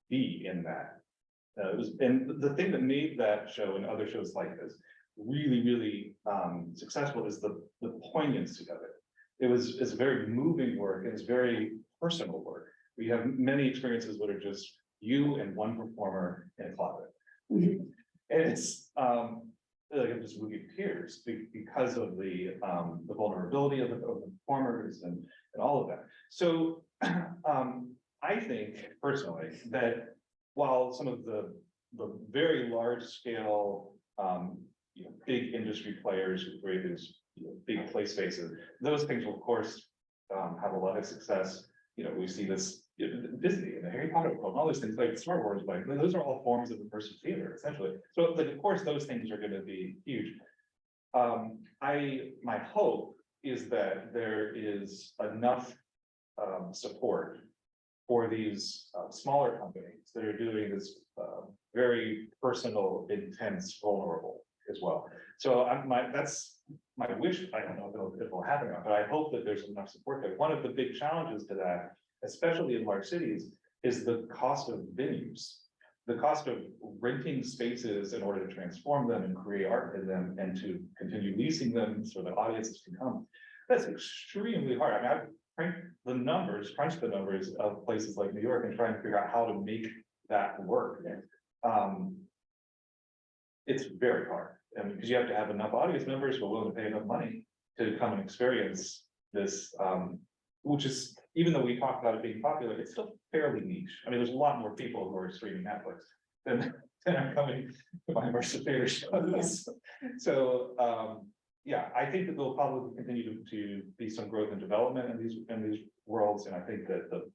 be in that. It was, and the thing that made that show and other shows like this really, really successful is the poignancy of it. It's very moving work, and it's very personal work. We have many experiences that are just you and one performer in a closet. And it's like I'm just moving tears because of the vulnerability of the performers and all of that. So I think personally that while some of the very large scale big industry players who create these big play spaces, those things will of course have a lot of success. We see this Disney and the Harry Potter world, all those things like Star Wars, like those are all forms of immersive theater essentially. So like, of course those things are going to be huge. My hope is that there is enough support for these smaller companies that are doing this very personal, intense, vulnerable as well. So that's my wish. I don't know if it'll happen or not, but I hope that there's enough support there. One of the big challenges to that, especially in large cities, is the cost of venues. The cost of renting spaces in order to transform them and create art in them and to continue leasing them so that audiences can come. That's extremely hard. I mean, I've crunched the numbers of places like New York and trying to figure out how to make that work. It's very hard. I mean, because you have to have enough audience members who are willing to pay enough money to come and experience this, which is, even though we talk about it being popular, it's still fairly niche. I mean, there's a lot more people who are streaming Netflix than are coming to my immersive theater shows. So yeah, I think that there'll probably continue to be some growth and development in these worlds, and I think that the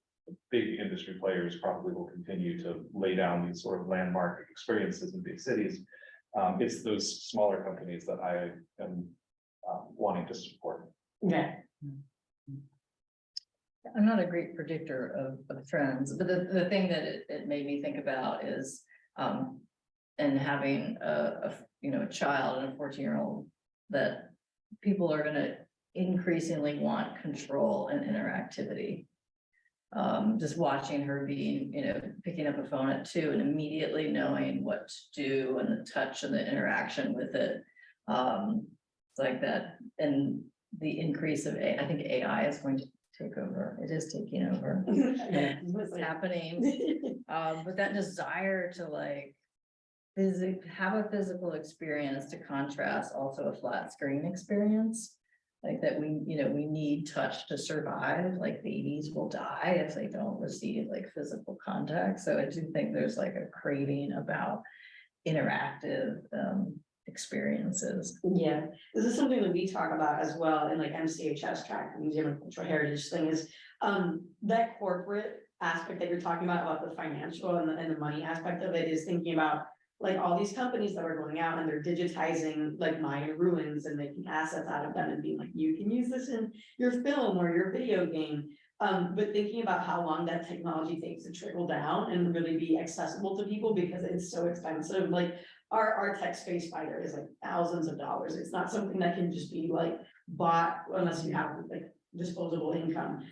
big industry players probably will continue to lay down these sort of landmark experiences in big cities. It's those smaller companies that I am wanting to support. Yeah. I'm not a great predictor of trends, but the thing that it made me think about is, and having a child and a 14-year-old, that people are going to increasingly want control and interactivity. Just watching her being, picking up a phone at 2 and immediately knowing what to do, and the touch and the interaction with it. It's like that. And the increase of I think AI is going to take over. It is taking over. What's happening. But that desire to like have a physical experience to contrast also a flat screen experience. Like that we need touch to survive. Like babies will die if they don't receive like physical contact. So I do think there's like a craving about interactive experiences. Yeah, this is something that we talk about as well in like MCHS track, Museum of Cultural Heritage thing is that corporate aspect that you're talking about the financial and the money aspect of it is thinking about like all these companies that are going out and they're digitizing like Mayan ruins and making assets out of them and being like, you can use this in your film or your video game. But thinking about how long that technology takes to trickle down and really be accessible to people because it's so expensive. Like our tech space fighter is like thousands of dollars. It's not something that can just be like bought unless you have like disposable income.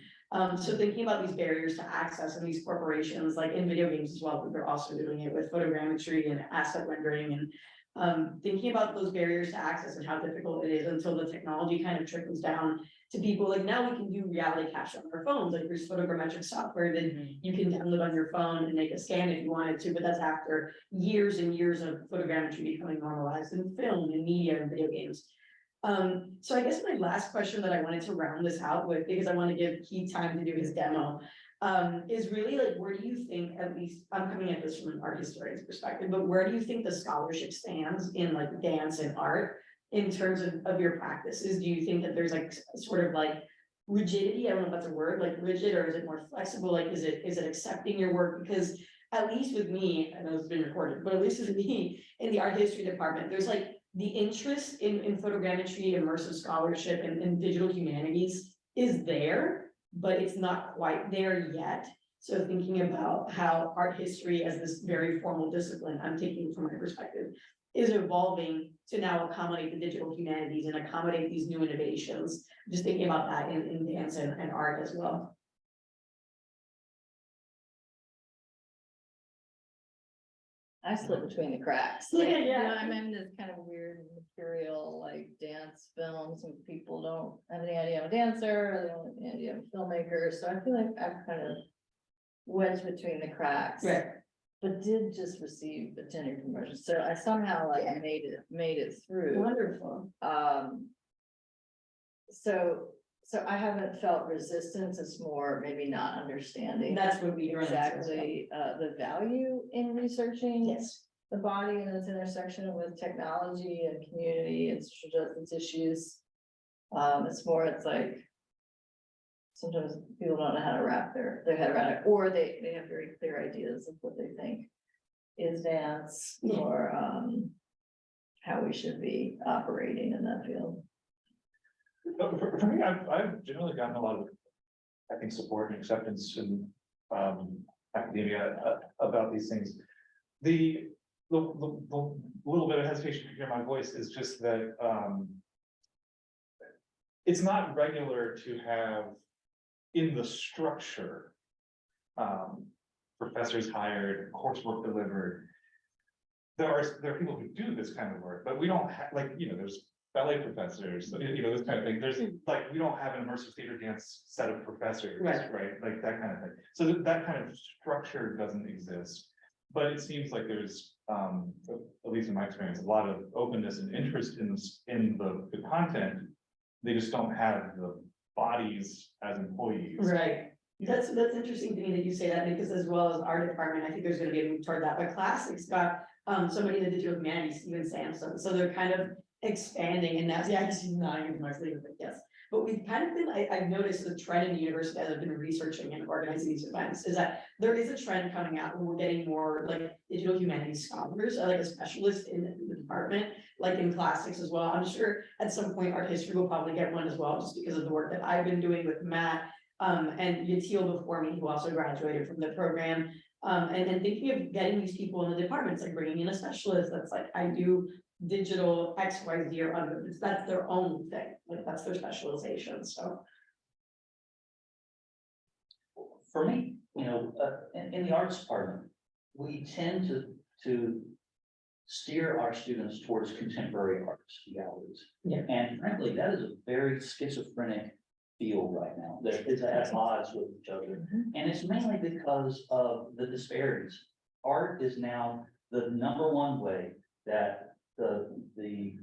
So thinking about these barriers to access and these corporations, like in video games as well, but they're also doing it with photogrammetry and asset rendering and thinking about those barriers to access and how difficult it is until the technology kind of trickles down to people, like now we can do reality capture on our phones, like there's photogrammetric software that you can download on your phone and make a scan if you wanted to, but that's after years and years of photogrammetry becoming normalized in film and media and video games. So I guess my last question that I wanted to round this out with, because I want to give Keith time to do his demo, is really like, where do you think, at least, I'm coming at this from an art historian's perspective, but where do you think the scholarship stands in like dance and art in terms of your practices? Do you think that there's like sort of like rigidity? I don't know if that's a word, like rigid, or is it more flexible? Like, is it accepting your work? Because at least with me, I know it's been recorded, but at least with me in the art history department, there's like the interest in photogrammetry, immersive scholarship, and digital humanities is there, but it's not quite there yet. So thinking about how art history as this very formal discipline, I'm taking from my perspective, is evolving to now accommodate the digital humanities and accommodate these new innovations. Just thinking about that in dance and art as well. I slip between the cracks. Yeah, Like, you yeah. know, I'm in this kind of weird material, like dance films, and people don't have any idea I'm a dancer, or they don't have any idea I'm a filmmaker, so I feel like I'm kind of wedged between the cracks. Right. But did just receive a tenure promotion, so I somehow like made it through. Wonderful. So I haven't felt resistance, it's more maybe not understanding. That's what we run into as well. Exactly, the value in researching. Yes. The body and its intersection with technology and community and social justice issues. It's like. Sometimes people don't know how to wrap their head around it, or they have very clear ideas of what they think is dance, Yeah. or how we should be operating in that field. But for me, I've generally gotten a lot of, I think, support and acceptance in academia about these things. The little bit of hesitation to hear my voice is just that it's not regular to have in the structure professors hired, coursework delivered. There are people who do this kind of work, but we don't have, like, there's ballet professors, this kind of thing. There's like, we don't have an immersive theater dance set of professors, Right. Like that kind of thing. So that kind of structure doesn't exist. But it seems like there's, at least in my experience, a lot of openness and interest in the content. They just don't have the bodies as employees. Right. That's interesting to me that you say that, because as well as our department, I think there's gonna be a move toward that, but Classics got somebody in the digital humanities, Steven Sampson, so they're kind of expanding, and that's, yeah, he's nodding in my sleeve, but yes. But we've kind of been, I've noticed the trend in the university as I've been researching and organizing these events, is that there is a trend coming out where we're getting more like digital humanities scholars, like a specialist in the department, like in Classics as well. I'm sure at some point art history will probably get one as well, just because of the work that I've been doing with Matt and Yatil before me, who also graduated from the program. And then thinking of getting these people in the departments, like bringing in a specialist that's like, I do digital XYZ or other, that's their own thing, like that's their specialization, so. For me, in the arts department, we tend to steer our students towards contemporary arts galleries. Yeah. And frankly, that is a very schizophrenic field right now. That is at odds with each other. And it's mainly because of the disparities. Art is now the #1 way that the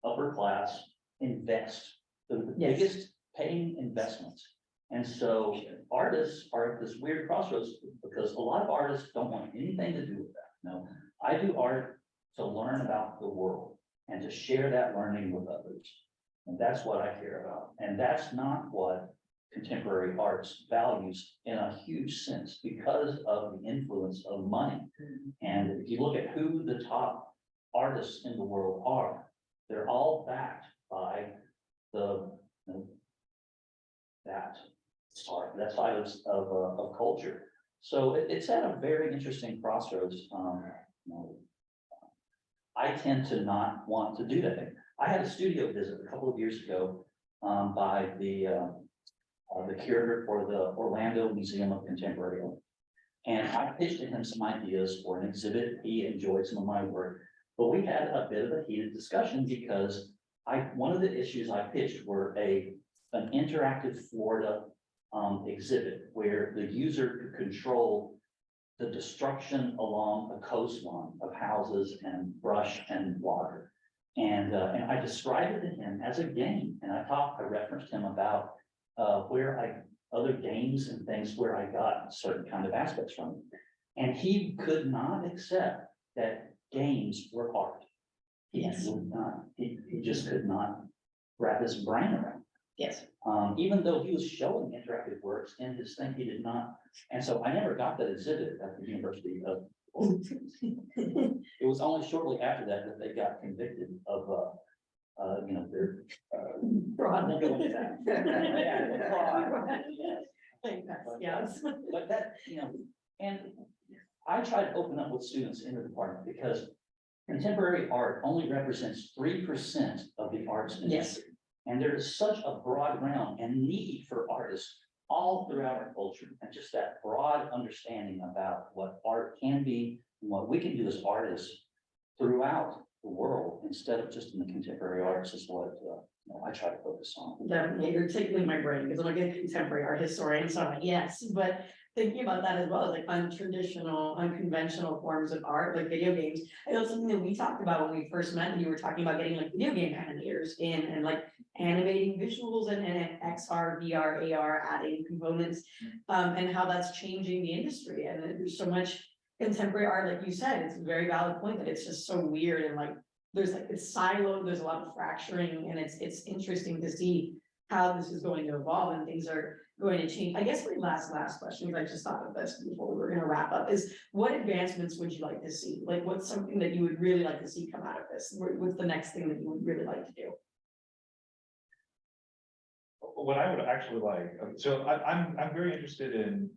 upper class invest, the Yes. biggest paying investments. And so artists are at this weird crossroads, because a lot of artists don't want anything to do with that. No, I do art to learn about the world and to share that learning with others. And that's what I care about. And that's not what contemporary arts values in a huge sense, because of the influence of money. And if you look at who the top artists in the world are, they're all backed by that side of culture. So it's at a very interesting crossroads. I tend to not want to do that. I had a studio visit a couple of years ago by the curator for the Orlando Museum of Contemporary Art. And I pitched to him some ideas for an exhibit. He enjoyed some of my work, but we had a bit of a heated discussion, because one of the issues I pitched were a an interactive Florida exhibit where the user could control the destruction along the coastline of houses and brush and water. And I described it to him as a game, and I referenced him about other games and things where I got certain kind of aspects from it. And he could not accept that games were art. He would not, he just could not wrap his brain around. Yes. Even though he was showing interactive works in his thing, he did not. And so I never got that exhibit at the University of. It was only shortly after that they got convicted of, their. Fraud. Yeah, fraud. Yes. Yes. But that, and I try to open up with students in the department because contemporary art only represents 3% of the arts industry. And there is such a broad realm and need for artists all throughout our culture, and just that broad understanding about what art can be and what we can do as artists throughout the world instead of just in the contemporary arts is what I try to focus on. Definitely, you're tickling my brain because I'm a contemporary art historian, so I'm like, yes, but thinking about that as well as like untraditional, unconventional forms of art, like video games. I know something that we talked about when we first met, and you were talking about getting like video game animators in and like animating visuals and XR, VR, AR, adding components, and how that's changing the industry. And there's so much contemporary art, like you said, it's a very valid point that it's just so weird and like there's like it's siloed, there's a lot of fracturing, and it's interesting to see how this is going to evolve and things are going to change. I guess my last question, because I just thought of this before we were going to wrap up, is what advancements would you like to see? Like what's something that you would really like to see come out of this? What's the next thing that you would really like to do? What I would actually like, so I'm very interested in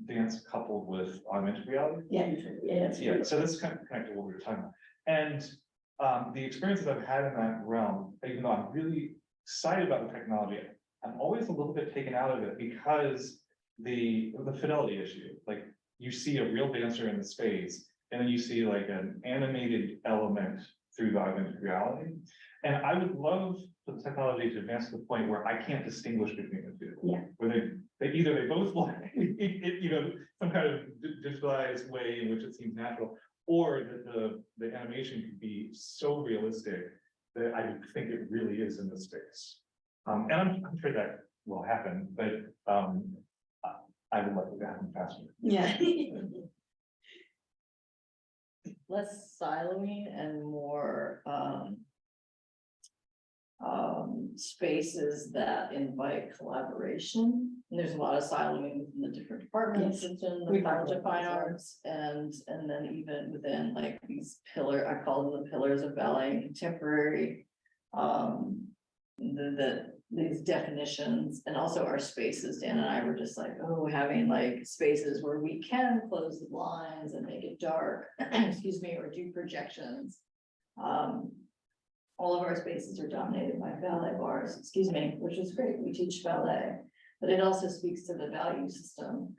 dance coupled with augmented reality. Yeah, so this is kind of connected to what we were talking about. And the experiences I've had in that realm, even though I'm really excited about the technology, I'm always a little bit taken out of it because the fidelity issue. Like you see a real dancer in the space, and then you see like an animated element through the augmented reality. And I would love for the technology to advance to the point where I can't distinguish between the two. Yeah. Where they both look, some kind of digitalized way in which it seems natural, or that the animation could be so realistic that I think it really is in the space. And I'm sure that will happen, but I would like it to happen faster. Yeah. Less siloing and more spaces that invite collaboration. And there's a lot of siloing within the different departments, within the College of Fine Arts, and then even within like these I call them the pillars of ballet and contemporary. These definitions, and also our spaces. Dan and I were just like, oh, having like spaces where we can close the blinds and make it dark, excuse me, or do projections. All of our spaces are dominated by ballet bars, excuse me, which is great. We teach ballet, but it also speaks to the value system.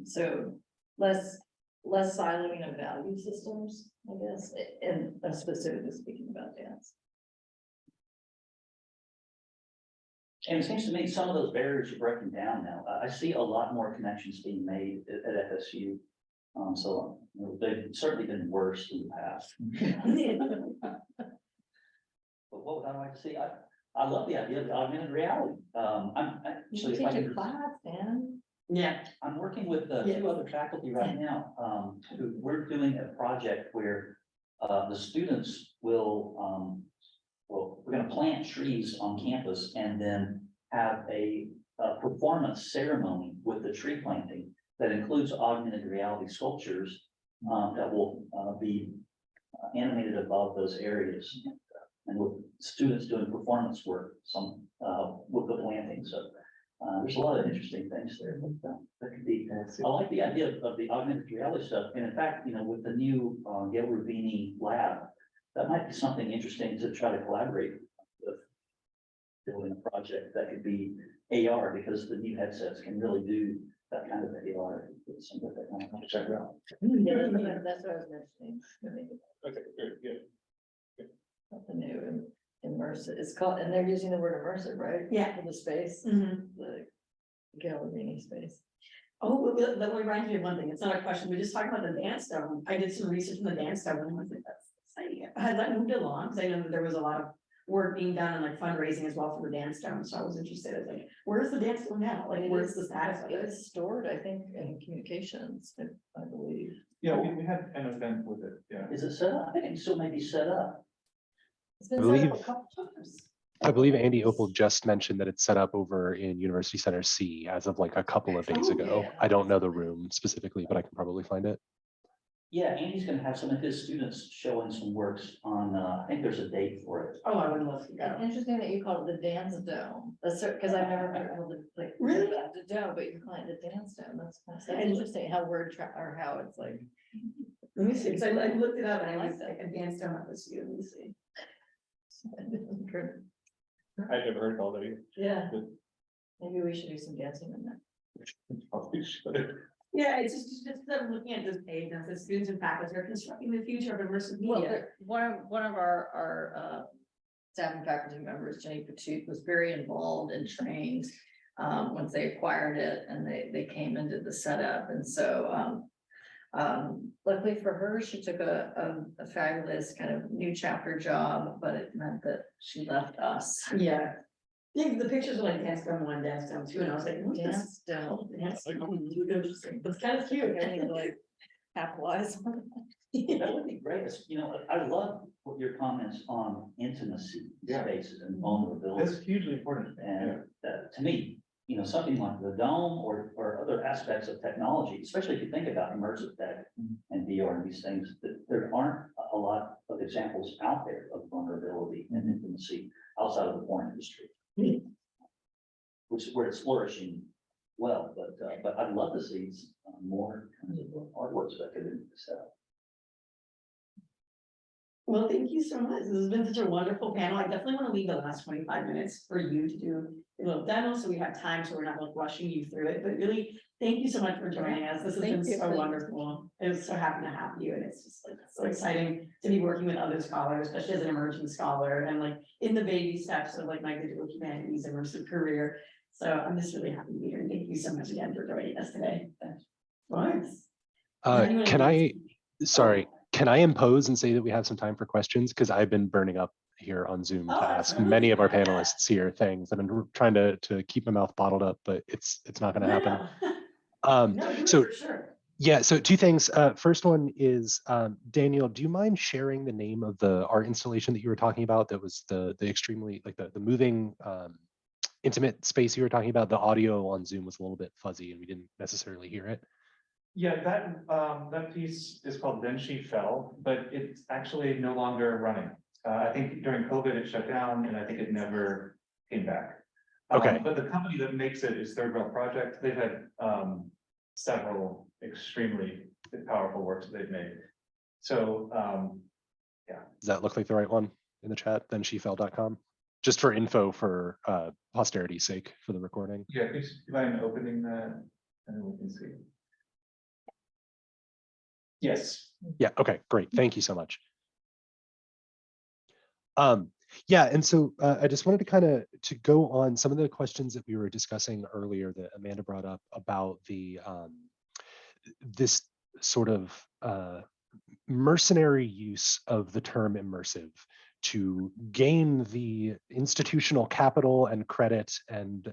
So less siloing of value systems, I guess, and I'm specifically speaking about dance. And it seems to me some of those barriers are breaking down now. I see a lot more connections being made at FSU. So they've certainly been worse in the past. But what would I like to see? I love the idea of the augmented reality. I'm actually, if I Teach a could, class, Dan. Yeah. I'm working with two other faculty right now. We're doing a project where the students will, we're going to plant trees on campus and then have a performance ceremony with the tree planting that includes augmented reality sculptures that will be animated above those areas, and with students doing performance work, some with the planting. So there's a lot of interesting things there that could be. I like the idea of the augmented reality stuff, and in fact, with the new Gail Rubini lab, that might be something interesting to try to collaborate with, building a project that could be AR, because the new headsets can really do that kind of AR. Some of that kind of check it out. Yeah, that's what I was mentioning. Okay, good. Something new. immersive, it's called, and they're using the word immersive, right? Yeah. For the space, Mhm. the Gallerini space. Oh, that reminds me of one thing. It's not a question. We just talked about the dance dome. I did some research on the dance dome and I was like, that's exciting. Has that moved along? Because I know that there was a lot of work being done and like fundraising as well for the dance dome. So I was interested. I was like, where's the dance dome now? Like, where's the status of It it? was stored, I think, in communications, I believe. Yeah, we had an event with it, yeah. Is it set up? I think it still may be set up. It's been I set up a believe- couple times. I believe Andy Opal just mentioned that it's set up over in University Center C as of like a couple of days Oh, ago. yeah. I don't know the room specifically, but I can probably find it. Yeah, Andy's gonna have some of his students showing some works on, I think there's a date for it. Oh, I would love to It's go. interesting that you call it the dance dome, that's because I've never heard of the, like. Really? The dome, but you're calling it the dance dome, that's interesting how or how it's like. Let me see, because I looked it up and I I like was like, advanced dome at FSU. Let me see. I never heard all that either. Yeah. Maybe we should do some dancing in that. Probably should. Yeah, it's just that I'm looking at this page and it says students and faculty are constructing the future of immersive Well, media. one of our staff and faculty members, Jenny Patute, was very involved and trained. Once they acquired it and they came and did the setup, and so luckily for her, she took a fabulous kind of new chapter job, but it meant that she left us. Yeah. Yeah, the pictures are like dance dome one, dance dome two, and I was like, what's this? Dance dome. Dance dome, interesting. It's kind of cute. I need to like capitalize on it. That would be great. I love what your comments on intimacy Yeah. spaces and That's vulnerability. hugely important. And to me, something like the dome or other aspects of technology, especially if you think about immersive tech and VR and these things, that there aren't a lot of examples out there of vulnerability and intimacy outside of the porn industry. Which is where it's flourishing well, but I'd love to see more kinds of artworks that could be set up. Well, thank you so much. This has been such a wonderful panel. I definitely want to leave the last 25 minutes for you to do a little demo, so we have time, so we're not like rushing you through it, but really, thank you so much for joining us. This has Thank been you so for- wonderful. I was so happy to have you, and it's just like so exciting to be working with other scholars, especially as an emerging scholar, and like in the baby steps of like my digital humanities immersive career. So I'm just really happy to be here, and thank you so much again for joining us today. Thanks. Can I impose and say that we have some time for questions? Because I've been burning up here on Zoom Oh, to ask absolutely. many of our panelists here things. I've been trying to keep my mouth bottled up, but it's not going to happen. No, do it So for sure. yeah, so two things. First one is, Daniel, do you mind sharing the name of the art installation that you were talking about? That was the extremely like the moving intimate space you were talking about. The audio on Zoom was a little bit fuzzy and we didn't necessarily hear it. Yeah, that piece is called Then She Fell, but it's actually no longer running. I think during COVID it shut down and I think it never came back. Okay. But the company that makes it is Third Rail Project. They've had several extremely powerful works that they've made. So Does that look like the right one in the chat? Then shefell.com. Just for info for posterity's sake for the recording. yeah, do you mind opening that and we can see? Yes. Yeah, okay, great. Thank you so much. Yeah, and so I just wanted to kind of go on some of the questions that we were discussing earlier that Amanda brought up about the this sort of mercenary use of the term immersive to gain the institutional capital and credit and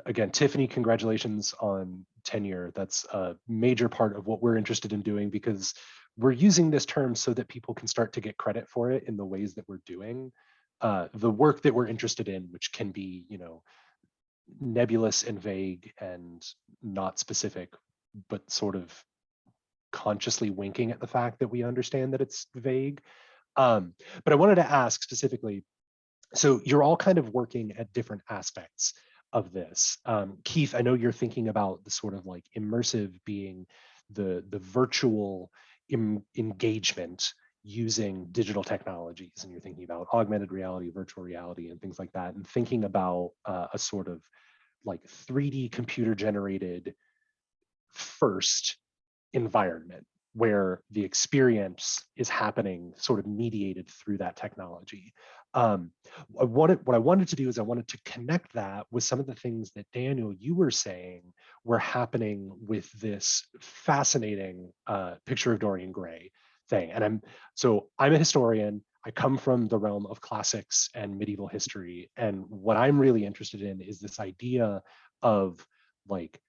again, Tiffany, congratulations on tenure. That's a major part of what we're interested in doing because we're using this term so that people can start to get credit for it in the ways that we're doing the work that we're interested in, which can be, nebulous and vague and not specific, but sort of consciously winking at the fact that we understand that it's vague. But I wanted to ask specifically, so you're all kind of working at different aspects of this. Keith, I know you're thinking about the sort of like immersive being the virtual engagement using digital technologies, and you're thinking about augmented reality, virtual reality, and things like that, and thinking about a sort of like 3D computer generated first environment where the experience is happening sort of mediated through that technology. What I wanted to do is I wanted to connect that with some of the things that Daniel, you were saying were happening with this fascinating picture of Dorian Gray thing. And I'm a historian. I come from the realm of classics and medieval history. And what I'm really interested in is this idea of like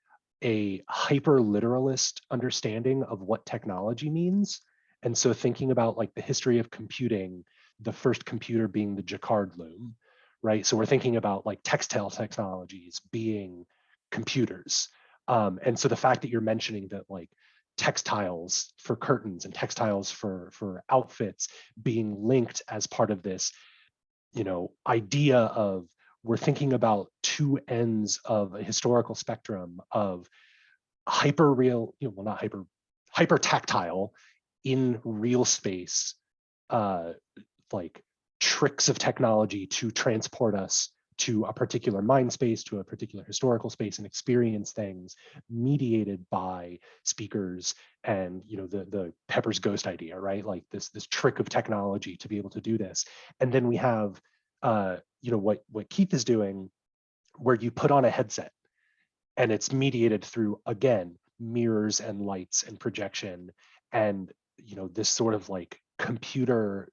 a hyper literalist understanding of what technology means. And so thinking about like the history of computing, the first computer being the Jacquard loom, right? So we're thinking about like textile technologies being computers. And so the fact that you're mentioning that like textiles for curtains and textiles for outfits being linked as part of this, idea of we're thinking about two ends of a historical spectrum of hyper real, well, not hyper tactile in real space, like tricks of technology to transport us to a particular mind space, to a particular historical space, and experience things mediated by speakers and the Pepper's Ghost idea, right? Like this trick of technology to be able to do this. And then we have what Keith is doing, where you put on a headset and it's mediated through, again, mirrors and lights and projection and this sort of like computer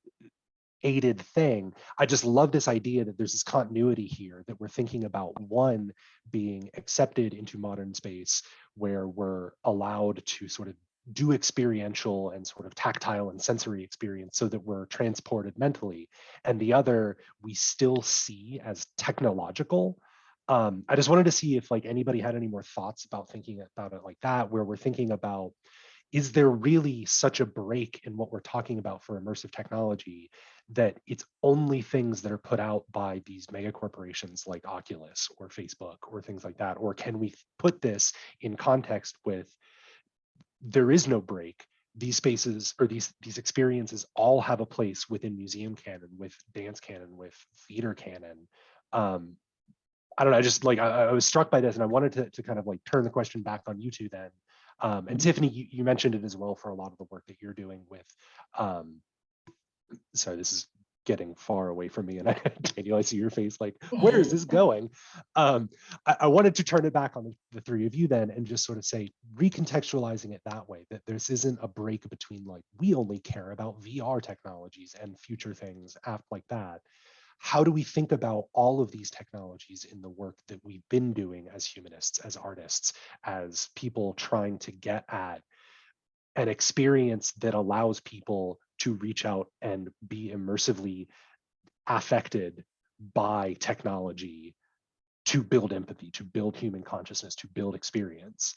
aided thing. I just love this idea that there's this continuity here, that we're thinking about one being accepted into modern space where we're allowed to sort of do experiential and sort of tactile and sensory experience so that we're transported mentally, and the other we still see as technological. I just wanted to see if like anybody had any more thoughts about thinking about it like that, where we're thinking about, is there really such a break in what we're talking about for immersive technology that it's only things that are put out by these mega corporations like Oculus or Facebook or things like that? Or can we put this in context with, there is no break. These spaces or these experiences all have a place within museum canon, with dance canon, with theater canon. I don't know, I just like, I was struck by this, and I wanted to kind of like turn the question back on you two then. And Tiffany, you mentioned it as well for a lot of the work that you're doing with, sorry, this is getting far away from me, and Daniel, I see your face like, where is this going? I wanted to turn it back on the three of you then, and just sort of say, recontextualizing it that way, that this isn't a break between like, we only care about VR technologies and future things like that. How do we think about all of these technologies in the work that we've been doing as humanists, as artists, as people trying to get at an experience that allows people to reach out and be immersively affected by technology to build empathy, to build human consciousness, to build experience?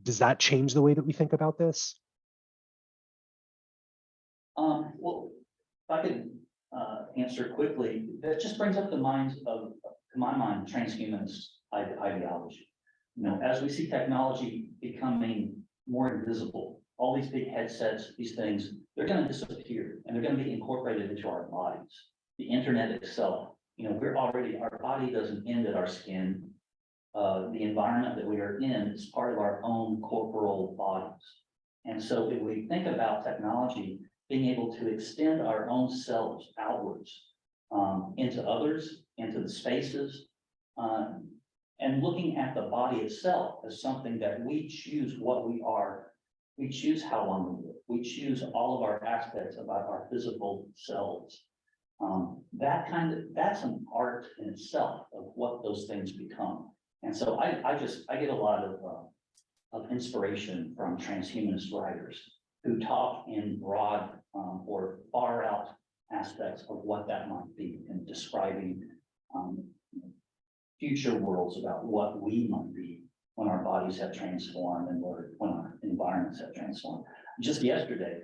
Does that change the way that we think about this? Well, if I could answer quickly, that just brings up to my mind, transhumanist ideology. As we see technology becoming more invisible, all these big headsets, these things, they're going to disappear, and they're going to be incorporated into our bodies. The internet itself, our body doesn't end at our skin. The environment that we are in is part of our own corporal bodies. And so if we think about technology being able to extend our own selves outwards into others, into the spaces, and looking at the body itself as something that we choose what we are, we choose how long we live, we choose all of our aspects about our physical selves. That's an art in itself of what those things become. And so I get a lot of inspiration from transhumanist writers who talk in broad or far out aspects of what that might be, and describing future worlds about what we might be when our bodies have transformed and when our environments have transformed. Just yesterday,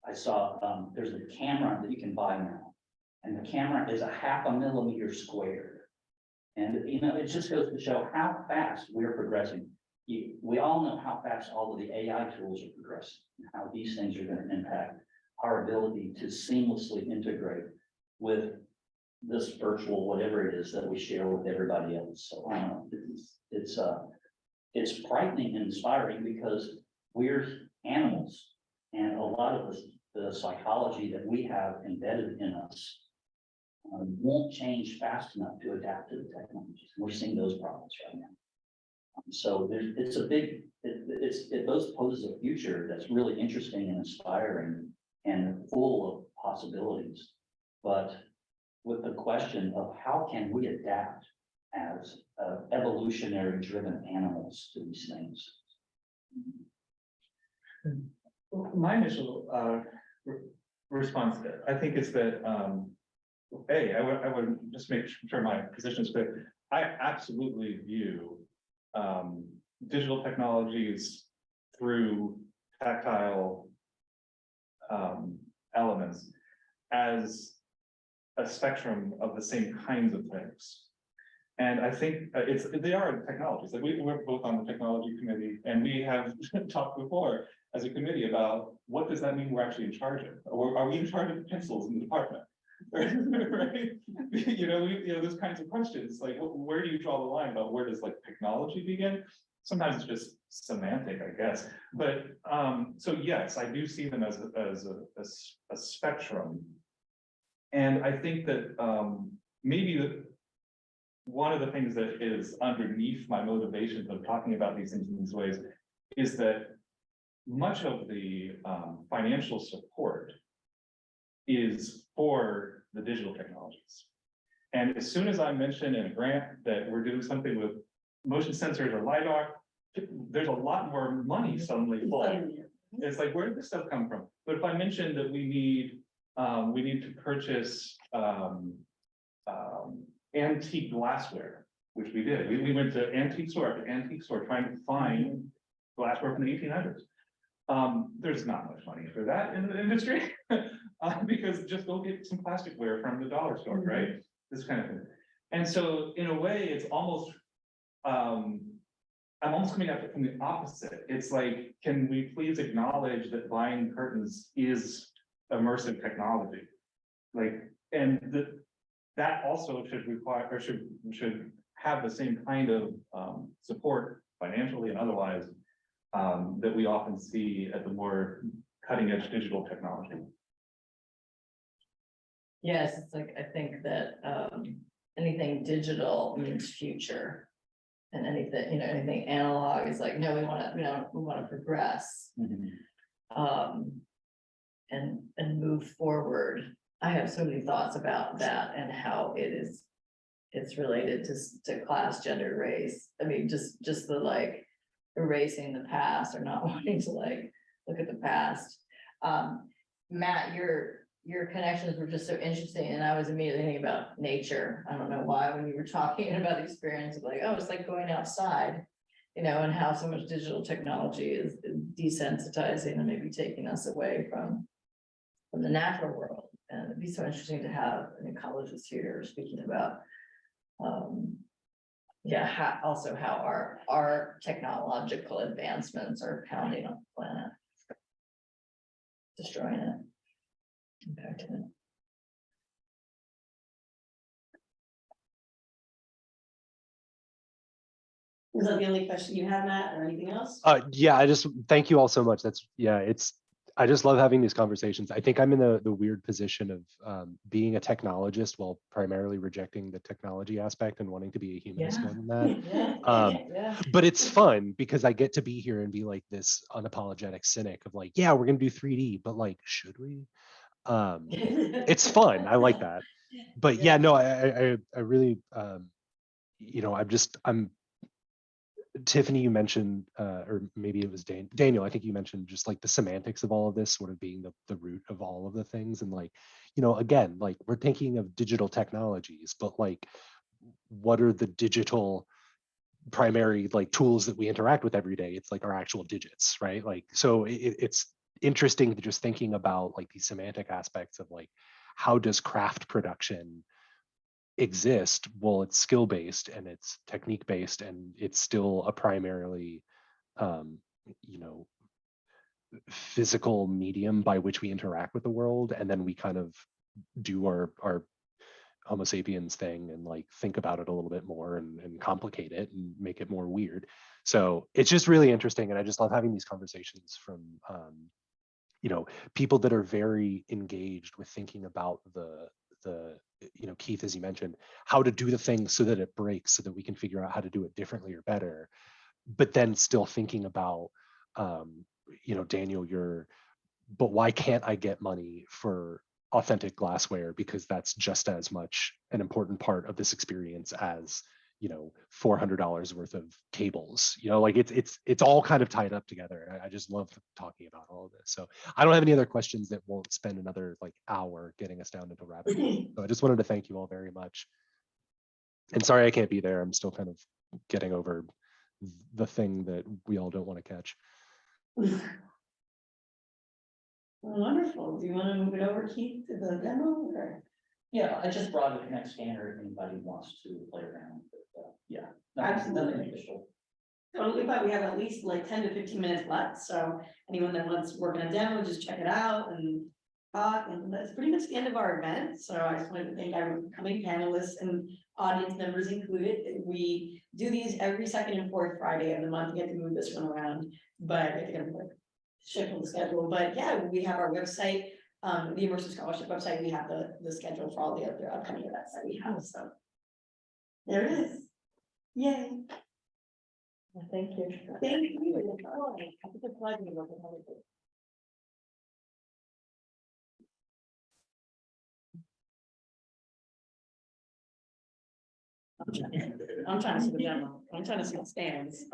I saw there's a camera that you can buy now, and the camera is 0.5 millimeter squared. And it just goes to show how fast we're progressing. We all know how fast all of the AI tools are progressing, and how these things are going to impact our ability to seamlessly integrate with this virtual whatever it is that we share with everybody else. So it's frightening and inspiring, because we're animals, And a lot of the psychology that we have embedded in us won't change fast enough to adapt to the technologies. We're seeing those problems right now. So it's a big, it both poses a future that's really interesting and inspiring and full of possibilities. But with the question of how can we adapt as evolutionary driven animals to these things? My initial response, I think, is that I would just make sure my position is clear. I absolutely view digital technologies through tactile elements as a spectrum of the same kinds of things. And I think they are technologies. Like we're both on the technology committee, and we have talked before as a committee about what does that mean we're actually in charge of? Or are we in charge of the pencils in the department? Right? Those kinds of questions, like where do you draw the line about where does like technology begin? Sometimes it's just semantic, I guess. But so yes, I do see them as a spectrum. And I think that maybe one of the things that is underneath my motivations of talking about these things in these ways is that much of the financial support is for the digital technologies. And as soon as I mention in a grant that we're doing something with motion sensors or LiDAR, there's a lot more money suddenly flowing. It's like, where did this stuff come from? But if I mention that we need to purchase antique glassware, which we did. We went to antique store after antique store trying to find glassware from the 1800s. There's not much money for that in the industry because just go get some plasticware from the dollar store, right? This kind of thing. And so in a way, it's almost, I'm almost coming at it from the opposite. It's like, can we please acknowledge that buying curtains is immersive technology? Like, and that also should require, or should have the same kind of support financially and otherwise that we often see at the more cutting edge digital technology. Yes, it's like, I think that anything digital means future. And anything, anything analog is like, no, we want to progress. And move forward. I have so many thoughts about that and how it's related to class, gender, race. I mean, just the like erasing the past or not wanting to like look at the past. Matt, your connections were just so interesting, and I was immediately thinking about nature. I don't know why, when you were talking about the experience of like, oh, it's like going outside, and how so much digital technology is desensitizing and maybe taking us away from the natural world. And it'd be so interesting to have an ecologist here speaking about how our technological advancements are pounding on the planet, destroying it, impacting it. Is that the only question you have, Matt, or anything else? Yeah, I just thank you all so much. I just love having these conversations. I think I'm in the weird position of being a technologist while primarily rejecting the technology aspect and wanting to be a humanist more than that. But it's fun because I get to be here and be like this unapologetic cynic of like, yeah, we're gonna do 3D, but like, should we? It's fun. I like that. But yeah, no, I really, I'm Tiffany, you mentioned, or maybe it was Daniel, I think you mentioned just like the semantics of all of this sort of being the root of all of the things. And like, again, like we're thinking of digital technologies, but like, what are the digital primary like tools that we interact with every day? It's like our actual digits, right? Like, so it's interesting to just thinking about like these semantic aspects of like, how does craft production exist? Well, it's skill based and it's technique based, and it's still a primarily physical medium by which we interact with the world, and then we kind of do our Homo sapiens thing and like think about it a little bit more and complicate it and make it more weird. So it's just really interesting, and I just love having these conversations from people that are very engaged with thinking about the Keith, as you mentioned, how to do the thing so that it breaks, so that we can figure out how to do it differently or better, but then still thinking about Daniel, but why can't I get money for authentic glassware, because that's just as much an important part of this experience as $400 worth of cables. Like it's all kind of tied up together. I just love talking about all of this. So I don't have any other questions that won't spend another hour getting us down into rabbit hole. So I just wanted to thank you all very much. And sorry I can't be there. I'm still kind of getting over the thing that we all don't want to catch. Wonderful. Do you want to move it over, Keith, to the demo or? Yeah, I just brought a Connect scanner if anybody wants to play around, but yeah. Nothing Absolutely. official. Totally, but we have at least 10 to 15 minutes left, so anyone that wants to work on a demo, just check it out and talk, and that's pretty much the end of our event. So I just wanted to thank our coming panelists and audience members included. We do these every second and fourth Friday of the month. We get to move this one around, but I think I'm gonna shift on the schedule. But yeah, we have our website, the Immersive Scholarship website. We have the schedule for all the other upcoming events that we have. So there it is. Yay. Thank you. Thank you. Oh, it's a pleasure to work with all of you. I'm trying to see the demo. I'm trying to see the stands.